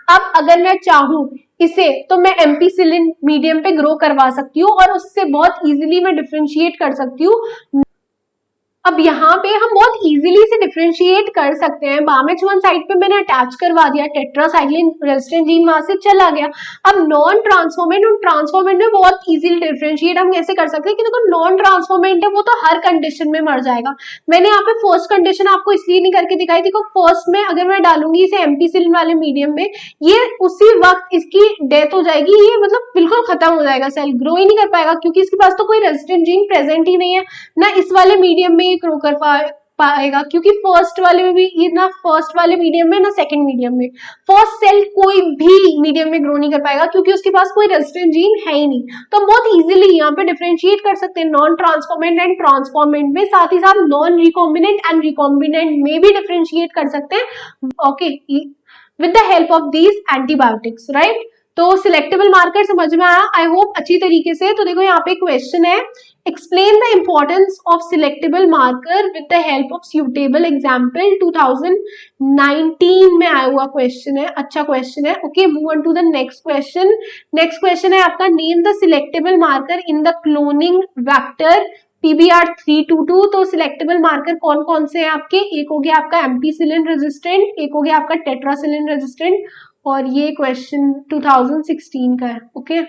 अब अगर मैं चाहूं इसे तो मैं एम्पीसिलिन मीडियम पे ग्रो करवा सकती हूँ और उससे बहुत इजीली मैं डिफरेंशिएट कर सकती हूँ। अब यहाँ पे हम बहुत इजीली से डिफरेंशिएट कर सकते हैं। BAM-H1 साइट पे मैंने अटैच करवा दिया टेट्रासाइक्लिन रेजिस्टेंट जीन, वहां से चला गया। अब नॉन ट्रांसफॉर्मेंट और ट्रांसफॉर्मेंट में बहुत इजीली डिफरेंशिएट हम कैसे कर सकते हैं कि देखो नॉन ट्रांसफॉर्मेंट है वो तो हर कंडीशन में मर जाएगा। मैंने यहाँ पे फर्स्ट कंडीशन आपको इसलिए नहीं करके दिखाई, देखो फर्स्ट में अगर मैं डालूंगी इसे एम्पीसिलिन वाले मीडियम में, ये उसी वक्त इसकी डेथ हो जाएगी, ये मतलब बिल्कुल खत्म हो जाएगा, सेल ग्रो ही नहीं कर पाएगा क्योंकि इसके पास तो कोई रेजिस्टेंट जीन प्रेजेंट ही नहीं है, ना इस वाले मीडियम में ग्रो कर पाएगा क्योंकि फर्स्ट वाले में भी ये ना फर्स्ट वाले मीडियम में ना सेकंड मीडियम में फर्स्ट सेल कोई भी मीडियम में ग्रो नहीं कर पाएगा क्योंकि उसके पास कोई रेजिस्टेंट जीन है ही नहीं। तो हम बहुत इजीली यहाँ पे डिफरेंशिएट कर सकते हैं नॉन ट्रांसफॉर्मेंट एंड ट्रांसफॉर्मेंट में, साथ ही साथ नॉन रिकॉम्बिनेंट एंड रिकॉम्बिनेंट में भी डिफरेंशिएट कर सकते हैं, okay, with the help of these antibiotics, right. तो सिलेक्टेबल मार्कर समझ में आया आई होप अच्छी तरीके से। तो देखो यहाँ पे क्वेश्चन है, explain the importance of selectable marker with the help of suitable example. 2019 में आया हुआ क्वेश्चन है, अच्छा क्वेश्चन है, okay. Move on to the next question. Next question है आपका, name the selectable marker in the cloning vector PBR322। तो selectable marker कौन कौन से हैं आपके, एक हो गया आपका एम्पीसिलिन रेजिस्टेंट, एक हो गया आपका टेट्रासिलिन रेजिस्टेंट, और ये क्वेश्चन 2016 का है, ओके,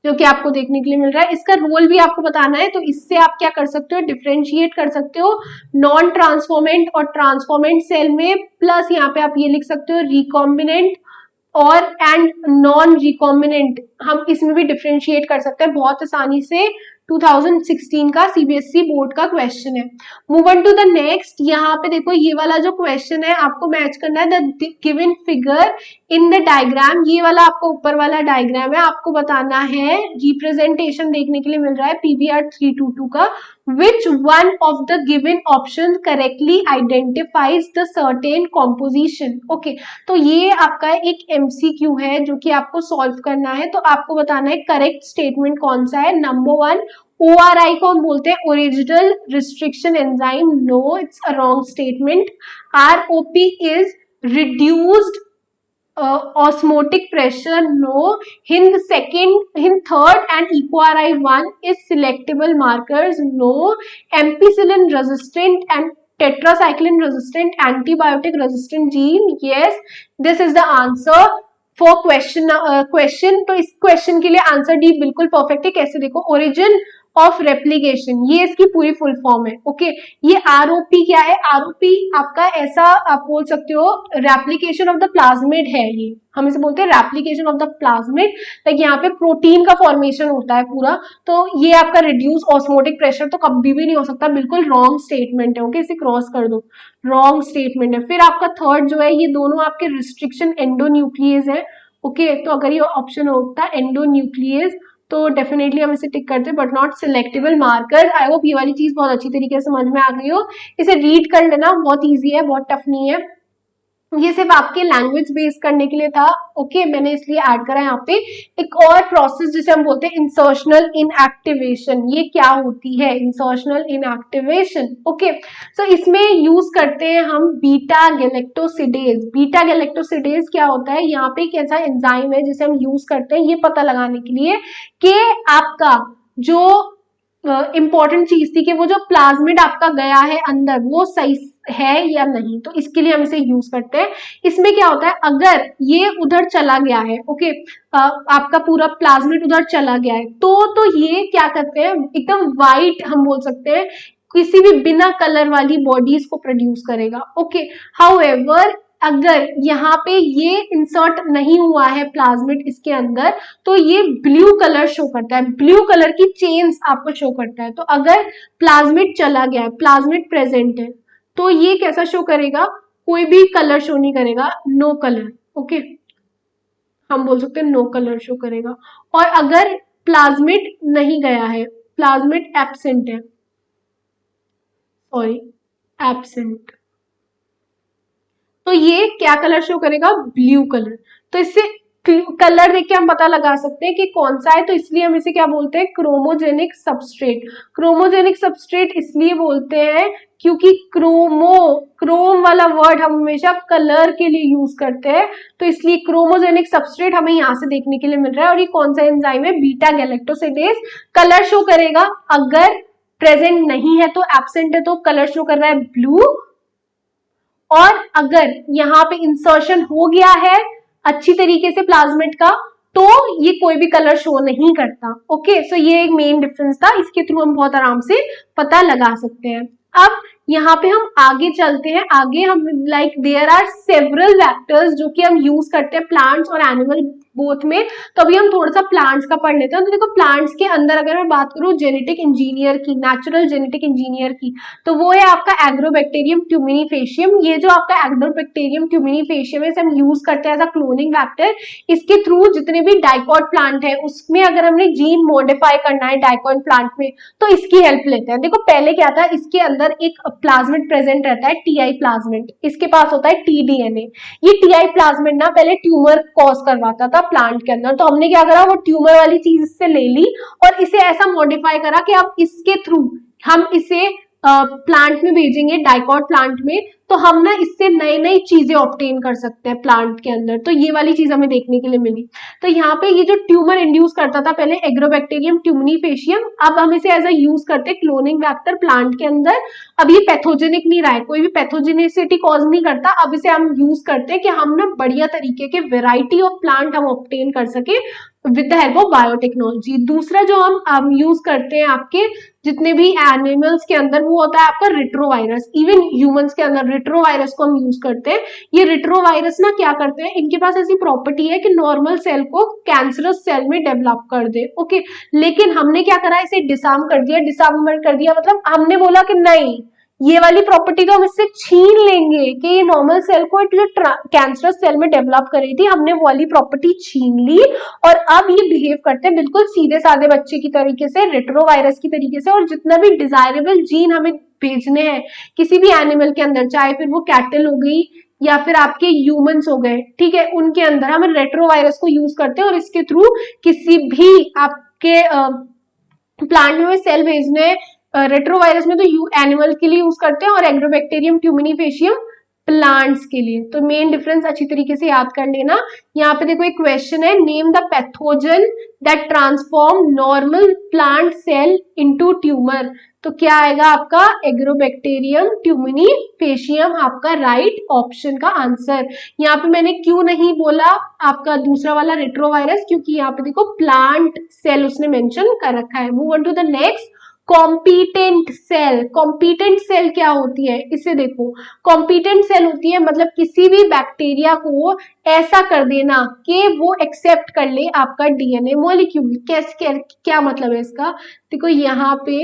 जो कि आपको देखने के लिए मिल रहा है। इसका रोल भी आपको बताना है, तो इससे आप क्या कर सकते हो, डिफरेंशिएट कर सकते हो नॉन ट्रांसफॉर्मेंट और ट्रांसफॉर्मेंट सेल में, प्लस यहाँ पे आप ये लिख सकते हो रिकॉम्बिनेंट और एंड नॉन रिकॉम्बिनेंट, हम इसमें भी डिफरेंशिएट कर सकते हैं बहुत आसानी से। 2016 का सीबीएसई बोर्ड का क्वेश्चन है। Move on to the next. यहाँ पे देखो ये वाला जो क्वेश्चन है आपको मैच करना है the given figure in the diagram. ये वाला आपको ऊपर वाला डायग्राम है, आपको बताना है, रिप्रेजेंटेशन देखने के लिए मिल रहा है PBR322 का, which one of the given options correctly identifies the certain composition, okay। तो ये आपका एक MCQ है जो कि आपको सॉल्व करना है, तो आपको बताना है करेक्ट स्टेटमेंट कौन सा है। नंबर 1, ORI को हम बोलते हैं original restriction enzyme, no, it's a wrong statement. ROP is reduced osmotic pressure, no. Hind third and EcoRI1 is selectable markers, no. Ampicillin resistant and tetracycline resistant antibiotic resistant gene, yes. This is the answer for question। तो इस question के लिए answer D बिल्कुल perfect है। कैसे देखो, origin of replication, ये इसकी पूरी फुल फॉर्म है, ओके। ये आरओपी क्या है, आरओपी आपका ऐसा आप बोल सकते हो रेप्लिकेशन ऑफ द प्लाज्मिड है, ये हम इसे बोलते हैं replication of the plasmid, like यहाँ पे प्रोटीन का फॉर्मेशन होता है पूरा। तो ये आपका रिड्यूस ऑस्मोटिक प्रेशर तो कभी भी नहीं हो सकता, बिल्कुल रॉन्ग स्टेटमेंट है, ओके, इसे क्रॉस कर दो, रॉन्ग स्टेटमेंट है। फिर आपका थर्ड जो है, ये दोनों आपके रिस्ट्रिक्शन एंडोन्यूक्लियस है, ओके। तो अगर ये ऑप्शन होता एंडोन्यूक्लियस तो डेफिनेटली हम इसे टिक करते, but not selectable marker. I hope ये वाली चीज बहुत अच्छी तरीके से समझ में आ गई हो। इसे रीड कर लेना, बहुत इजी है, बहुत टफ नहीं है, ये सिर्फ आपके लैंग्वेज बेस करने के लिए था, ओके। मैंने इसलिए ऐड करा यहाँ पे। एक और प्रोसेस जिसे हम बोलते हैं इंसर्शनल इनएक्टिवेशन, ये क्या होती है इंसर्शनल इनएक्टिवेशन, ओके। सो इसमें यूज करते हैं हम बीटा गैलेक्टोसिडेज। बीटा गैलेक्टोसिडेज क्या होता है, यहाँ पे एक ऐसा एंजाइम है जिसे हम यूज करते हैं ये पता लगाने के लिए कि आपका जो इंपॉर्टेंट चीज थी कि वो जो प्लाज्मिड आपका गया है अंदर वो सही है या नहीं, तो इसके लिए हम इसे यूज करते हैं। इसमें क्या होता है, अगर ये उधर चला गया है, ओके, आपका पूरा प्लाज्मिड उधर चला गया है, तो ये क्या करते हैं, एकदम वाइट हम बोल सकते हैं, किसी भी बिना कलर वाली बॉडीज को प्रोड्यूस करेगा, ओके। हाउएवर अगर यहाँ पे ये इंसर्ट नहीं हुआ है प्लाज्मिड इसके अंदर, तो ये ब्लू कलर शो करता है, ब्लू कलर की चेन्स आपको शो करता है। तो अगर प्लाज्मिड चला गया है, प्लाज्मिड प्रेजेंट है, तो ये कैसा शो करेगा, कोई भी कलर शो नहीं करेगा, नो कलर, ओके, हम बोल सकते हैं नो कलर शो करेगा। और अगर प्लाज्मिड नहीं गया है, प्लाज्मिड एब्सेंट है, सॉरी एब्सेंट, तो ये क्या कलर शो करेगा, ब्लू कलर। तो इससे कलर देख के हम पता लगा सकते हैं कि कौन सा है, तो इसलिए हम इसे क्या बोलते हैं, क्रोमोजेनिक सबस्ट्रेट। क्रोमोजेनिक सबस्ट्रेट इसलिए बोलते हैं क्योंकि क्रोम वाला वर्ड हम हमेशा कलर के लिए यूज करते हैं, तो इसलिए क्रोमोजेनिक सबस्ट्रेट हमें यहाँ से देखने के लिए मिल रहा है। और ये कौन सा एंजाइम है, बीटा गैलेक्टोसिडेज। कलर शो करेगा, अगर प्रेजेंट नहीं है तो एब्सेंट है तो कलर शो कर रहा है ब्लू, और अगर यहाँ पे इंसर्शन हो गया है अच्छी तरीके से प्लाज्मिड का तो ये कोई भी कलर शो नहीं करता। ओके, सो ये एक मेन डिफरेंस था, इसके थ्रू हम बहुत आराम से पता लगा सकते हैं। अब यहाँ पे हम आगे चलते हैं, आगे हम देयर आर सेवरल वेक्टर्स जो कि हम यूज करते हैं प्लांट्स और एनिमल बोथ में। तो अभी हम थोड़ा सा प्लांट्स का पढ़ लेते हैं। तो देखो प्लांट्स के अंदर अगर मैं बात करूं जेनेटिक इंजीनियर की, नेचुरल जेनेटिक इंजीनियर की, तो वो है आपका एग्रोबैक्टीरियम ट्यूमिनीफेशियम। ये जो आपका एग्रोबैक्टीरियम ट्यूमिनीफेशियम है इसे हम यूज करते हैं एज अ क्लोनिंग फैक्टर। इसके थ्रू जितने भी डाइकॉट प्लांट है उसमें अगर हमने जीन मॉडिफाई करना है डाइकॉट प्लांट में तो इसकी हेल्प लेते हैं। देखो पहले क्या था, इसके अंदर एक प्लाज्मिड प्रेजेंट रहता है, टीआई प्लाज्मिड, इसके पास होता है टीडीएनए। ये टीआई प्लाज्मिड ना पहले ट्यूमर कॉज करवाता था प्लांट के अंदर, तो हमने क्या करा, वो ट्यूमर वाली चीज इससे ले ली और इसे ऐसा मॉडिफाई करा कि अब इसके थ्रू हम इसे प्लांट में भेजेंगे, डाइकॉट प्लांट में, तो हम ना इससे नई नई चीजें ऑब्टेन कर सकते हैं प्लांट के अंदर। तो ये वाली चीज हमें देखने के लिए मिली। तो यहाँ पे ये जो ट्यूमर इंड्यूस करता था पहले एग्रोबैक्टीरियम ट्यूमिनीफेशियम, अब हम इसे एज अ यूज करते हैं क्लोनिंग फैक्टर प्लांट के अंदर। अब ये पैथोजेनिक नहीं रहा है, कोई भी पैथोजेनिसिटी कॉज नहीं करता। अब इसे हम यूज करते हैं कि हम ना बढ़िया तरीके के वेराइटी ऑफ प्लांट हम ऑब्टेन कर सके with the help of biotechnology. दूसरा जो हम यूज करते हैं आपके जितने भी एनिमल्स के अंदर वो होता है आपका रिट्रोवायरस। इवन ह्यूमंस के अंदर रिट्रोवायरस को हम यूज करते हैं। ये रिट्रोवायरस ना क्या करते हैं, इनके पास ऐसी प्रॉपर्टी है कि नॉर्मल सेल को कैंसरस सेल में डेवलप कर दे। ओके, लेकिन हमने क्या करा, इसे डिसआर्म कर दिया। डिसआर्ममेंट कर दिया मतलब हमने बोला कि नहीं, ये वाली प्रॉपर्टी तो हम इससे छीन लेंगे कि ये नॉर्मल सेल को जो कैंसरस सेल में डेवलप कर रही थी, हमने वो वाली प्रॉपर्टी छीन ली और अब ये बिहेव करते हैं बिल्कुल सीधे साधे बच्चे की तरीके से, रेट्रोवायरस की तरीके से। और जितना भी डिजायरेबल जीन हमें भेजने हैं किसी भी एनिमल के अंदर, चाहे फिर वो कैटल हो गई या फिर आपके ह्यूमंस हो गए, ठीक है, उनके अंदर हम रेट्रोवायरस को यूज करते हैं और इसके थ्रू किसी भी आपके प्लांट में सेल भेजने रेट्रोवायरस में तो एनिमल के लिए यूज करते हैं और एग्रोबैक्टीरियम ट्यूमिनीफेशियम प्लांट्स के लिए। तो मेन डिफरेंस अच्छी तरीके से याद कर लेना। यहाँ पे देखो एक क्वेश्चन है, name the pathogen that transform normal plant cell into tumour. तो क्या आएगा आपका एग्रोबैक्टीरियम ट्यूमिनीफेशियम आपका राइट ऑप्शन का आंसर। यहाँ पे मैंने क्यों नहीं बोला आपका दूसरा वाला रेट्रोवायरस, क्योंकि यहाँ पे देखो प्लांट सेल उसने मेंशन कर रखा है। Move on to the next, competent cell. Competent cell क्या होती है, इसे देखो, कॉम्पिटेंट सेल होती है मतलब किसी भी बैक्टीरिया को ऐसा कर देना कि वो एक्सेप्ट कर ले आपका डीएनए मॉलिक्यूल। कैसे, क्या मतलब है इसका, देखो यहाँ पे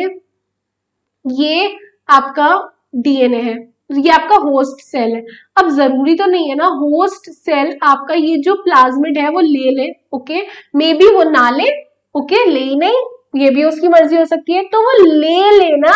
ये आपका डीएनए है, ये आपका होस्ट सेल है। अब जरूरी तो नहीं है ना होस्ट सेल आपका ये जो प्लाज्मिड है वो ले ले, ओके, मे बी वो ना ले, ओके, ले ही नहीं, ये भी उसकी मर्जी हो सकती है, तो वो ले लेना,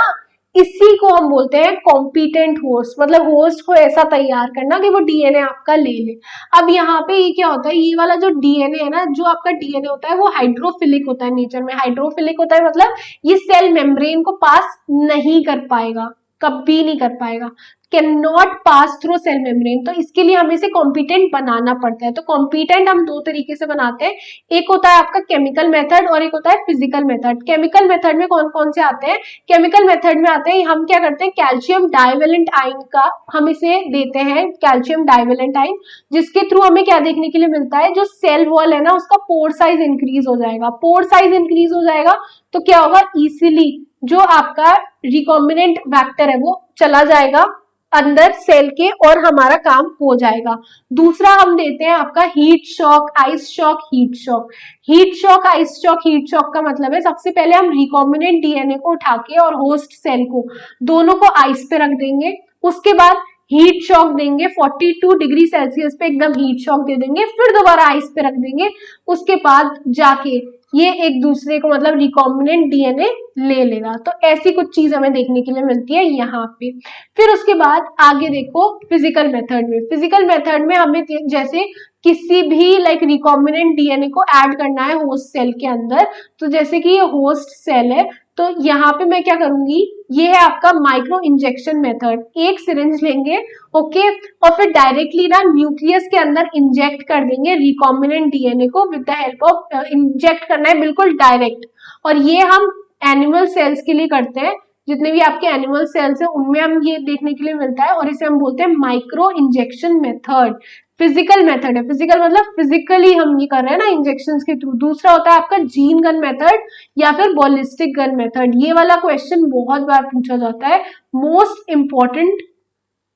इसी को हम बोलते हैं कॉम्पिटेंट होस्ट। मतलब होस्ट को ऐसा तैयार करना कि वो डीएनए आपका ले ले। अब यहाँ पे ये क्या होता है, ये वाला जो डीएनए है ना, जो आपका डीएनए होता है वो हाइड्रोफिलिक होता है, नेचर में हाइड्रोफिलिक होता है, मतलब ये सेल मेम्ब्रेन को पास नहीं कर पाएगा, कभी नहीं कर पाएगा, can not pass through cell membrane. तो इसके लिए हमें इसे कॉम्पिटेंट बनाना पड़ता है। तो कॉम्पिटेंट हम दो तरीके से बनाते हैं, एक होता है आपका केमिकल मेथड और एक होता है फिजिकल मेथड। केमिकल मेथड में कौन कौन से आते हैं, केमिकल मेथड में आते हैं, हम क्या करते हैं, कैल्शियम डाइवेलेंट आयन का हम इसे देते हैं, कैल्शियम डाइवेलेंट आयन, जिसके थ्रू हमें क्या देखने के लिए मिलता है, जो सेल वॉल है ना उसका पोर साइज इंक्रीज हो जाएगा। पोर साइज इंक्रीज हो जाएगा तो क्या होगा, इजीली जो आपका रिकॉम्बिनेंट वेक्टर है वो चला जाएगा अंदर सेल के और हमारा काम हो जाएगा। दूसरा हम देते हैं आपका heat shock, ice shock, heat shock. Heat shock, ice shock, heat shock का मतलब है सबसे पहले हम रिकॉम्बिनेंट डीएनए को उठा के और होस्ट सेल को दोनों को आइस पे रख देंगे, उसके बाद हीट शॉक देंगे, 42 डिग्री सेल्सियस पे एकदम हीट शॉक दे देंगे, फिर दोबारा आइस पे रख देंगे, उसके बाद जाके ये एक दूसरे को मतलब रिकॉम्बिनेंट डीएनए ले लेगा। तो ऐसी कुछ चीज हमें देखने के लिए मिलती है यहाँ पे। फिर उसके बाद आगे देखो फिजिकल मेथड में। फिजिकल मेथड में हमें जैसे किसी भी लाइक रिकॉम्बिनेंट डीएनए को ऐड करना है होस्ट सेल के अंदर, तो जैसे कि ये होस्ट सेल है, तो यहाँ पे मैं क्या करूंगी, ये है आपका माइक्रो इंजेक्शन मेथड। एक सिरिंज लेंगे, ओके, और फिर डायरेक्टली ना न्यूक्लियस के अंदर इंजेक्ट कर देंगे रिकॉम्बिनेंट डीएनए को with the help of, inject करना है बिल्कुल डायरेक्ट। और ये हम एनिमल सेल्स के लिए करते हैं, जितने भी आपके एनिमल सेल्स हैं उनमें हम ये देखने के लिए मिलता है, और इसे हम बोलते हैं micro injection method. Physical method है, फिजिकल मतलब फिजिकली हम ये कर रहे हैं ना इंजेक्शन के थ्रू। दूसरा होता है आपका जीन गन मेथड या फिर बॉलिस्टिक गन मेथड। ये वाला क्वेश्चन बहुत बार पूछा जाता है, मोस्ट इंपॉर्टेंट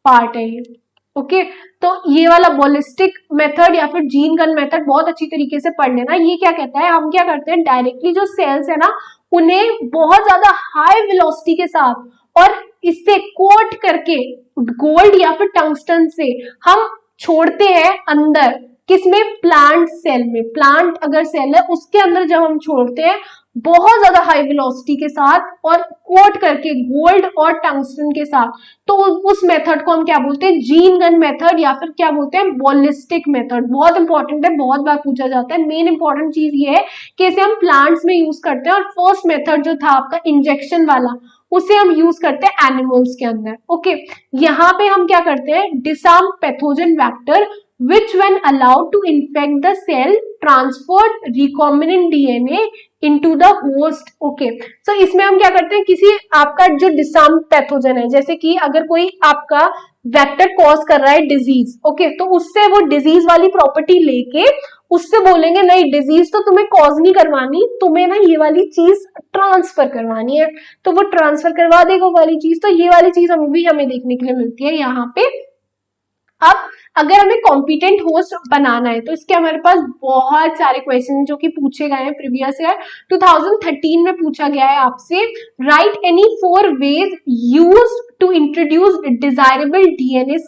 पार्ट है ये, ओके। तो ये वाला बॉलिस्टिक मेथड या फिर जीन गन मेथड बहुत अच्छी तरीके से पढ़ लेना। ये क्या कहता है, हम क्या करते हैं डायरेक्टली जो सेल्स है ना उन्हें बहुत ज्यादा हाई वेलोसिटी के साथ और इससे कोट करके गोल्ड या फिर टंगस्टन से हम छोड़ते हैं अंदर, किसमें, प्लांट सेल में। प्लांट अगर सेल है उसके अंदर जब हम छोड़ते हैं बहुत ज्यादा हाई वेलोसिटी के साथ और कोट करके गोल्ड और टंगस्टन के साथ, तो उस मेथड को हम क्या बोलते हैं, जीन गन मेथड या फिर क्या बोलते हैं, बॉलिस्टिक मेथड। बहुत इंपॉर्टेंट है, बहुत बार पूछा जाता है। मेन इंपॉर्टेंट चीज ये है कि इसे हम प्लांट्स में यूज करते हैं, और फर्स्ट मेथड जो था आपका इंजेक्शन वाला उसे हम यूज करते हैं एनिमल्स के अंदर, ओके। यहाँ पे हम क्या करते हैं, disarm pathogen vector which when allowed to infect the cell transferred recombinant DNA into the host, okay। so इसमें हम क्या करते हैं, किसी आपका जो डिसआर्म पैथोजन है, जैसे कि अगर कोई आपका वेक्टर कॉज कर रहा है डिजीज, ओके, तो उससे वो डिजीज वाली प्रॉपर्टी लेके उससे बोलेंगे नहीं डिजीज तो तुम्हें कॉज नहीं करवानी, तुम्हें ना ये वाली चीज ट्रांसफर करवानी है, तो वो ट्रांसफर करवा देगा वो वाली चीज। तो ये वाली चीज हमें देखने के लिए मिलती है यहाँ पे। अब अगर हमें कॉम्पिटेंट होस्ट बनाना है तो इसके हमारे पास बहुत सारे क्वेश्चन जो कि पूछे गए हैं प्रीवियस ईयर 2013 में पूछा गया है आपसे, write any 4 ways used to introduce desirable DNA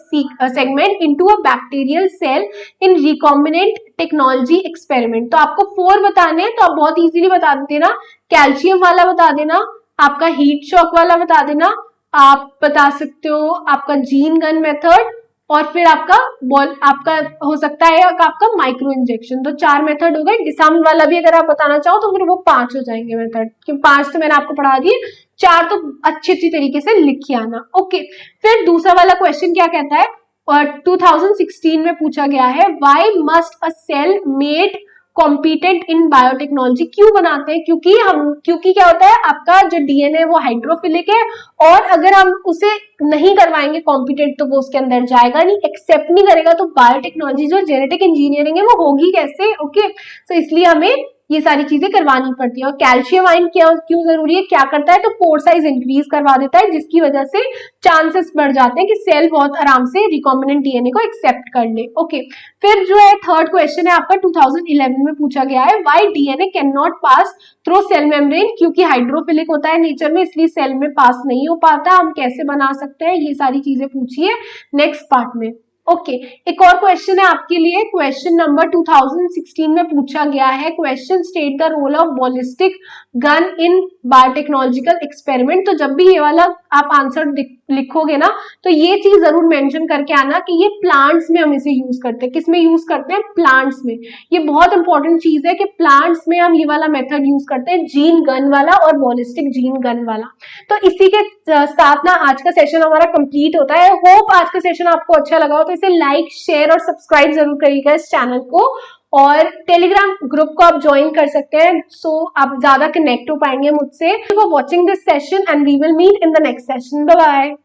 segment into a bacterial cell in recombinant technology experiment। तो आपको 4 बताने हैं, तो आप बहुत इजीली बता देते ना, कैल्शियम वाला बता देना, आपका हीट शॉक वाला बता देना, आप बता सकते हो आपका जीन गन मेथड, और फिर आपका हो सकता है आपका माइक्रो इंजेक्शन। तो 4 मेथड हो गए। डिसआर्म वाला भी अगर आप बताना चाहो तो फिर वो 5 हो जाएंगे मेथड, क्योंकि 5 तो मैंने आपको पढ़ा दिए, 4 तो अच्छी तरीके से लिख के आना, ओके। फिर दूसरा वाला क्वेश्चन क्या कहता है, और 2016 में पूछा गया है, why must a cell made competent in biotechnology. क्यों बनाते हैं, क्योंकि क्या होता है आपका जो डीएनए वो हाइड्रोफिलिक है, और अगर हम उसे नहीं करवाएंगे कॉम्पिटेंट तो वो उसके अंदर जाएगा नहीं, एक्सेप्ट नहीं करेगा, तो बायोटेक्नोलॉजी जो जेनेटिक इंजीनियरिंग है वो होगी कैसे, ओके। तो इसलिए हमें ये सारी चीजें करवानी पड़ती है। और कैल्शियम आयन क्यों जरूरी है, क्या करता है, तो पोर साइज इंक्रीज करवा देता है, जिसकी वजह से चांसेस बढ़ जाते हैं कि सेल बहुत आराम से रिकॉम्बिनेंट डीएनए को एक्सेप्ट कर ले, ओके। फिर जो है थर्ड क्वेश्चन है आपका 2011 में पूछा गया है, why DNA can not pass through cell membrane. क्योंकि हाइड्रोफिलिक होता है नेचर में, इसलिए सेल में पास नहीं हो पाता। हम कैसे बना सकते हैं, ये सारी चीजें पूछी है नेक्स्ट पार्ट में, ओके। एक और क्वेश्चन है आपके लिए, क्वेश्चन नंबर 2016 में पूछा गया है, question state the role of ballistic gun in biotechnological experiment. तो जब भी ये वाला आप आंसर लिखोगे ना, तो ये चीज जरूर मेंशन करके आना कि ये प्लांट्स में हम इसे यूज करते हैं। किसमें यूज करते हैं, प्लांट्स में। ये बहुत इंपॉर्टेंट चीज है कि प्लांट्स में हम ये वाला मेथड यूज करते हैं, जीन गन वाला और बॉलिस्टिक जीन गन वाला। तो इसी के साथ ना आज का सेशन हमारा कंप्लीट होता है। होप आज का सेशन आपको अच्छा लगा हो, तो इसे लाइक, शेयर और सब्सक्राइब जरूर करिएगा इस चैनल को, और टेलीग्राम ग्रुप को आप ज्वाइन कर सकते हैं, सो आप ज्यादा कनेक्ट हो पाएंगे मुझसे। For watching this session and we will meet in the next session. Bye bye.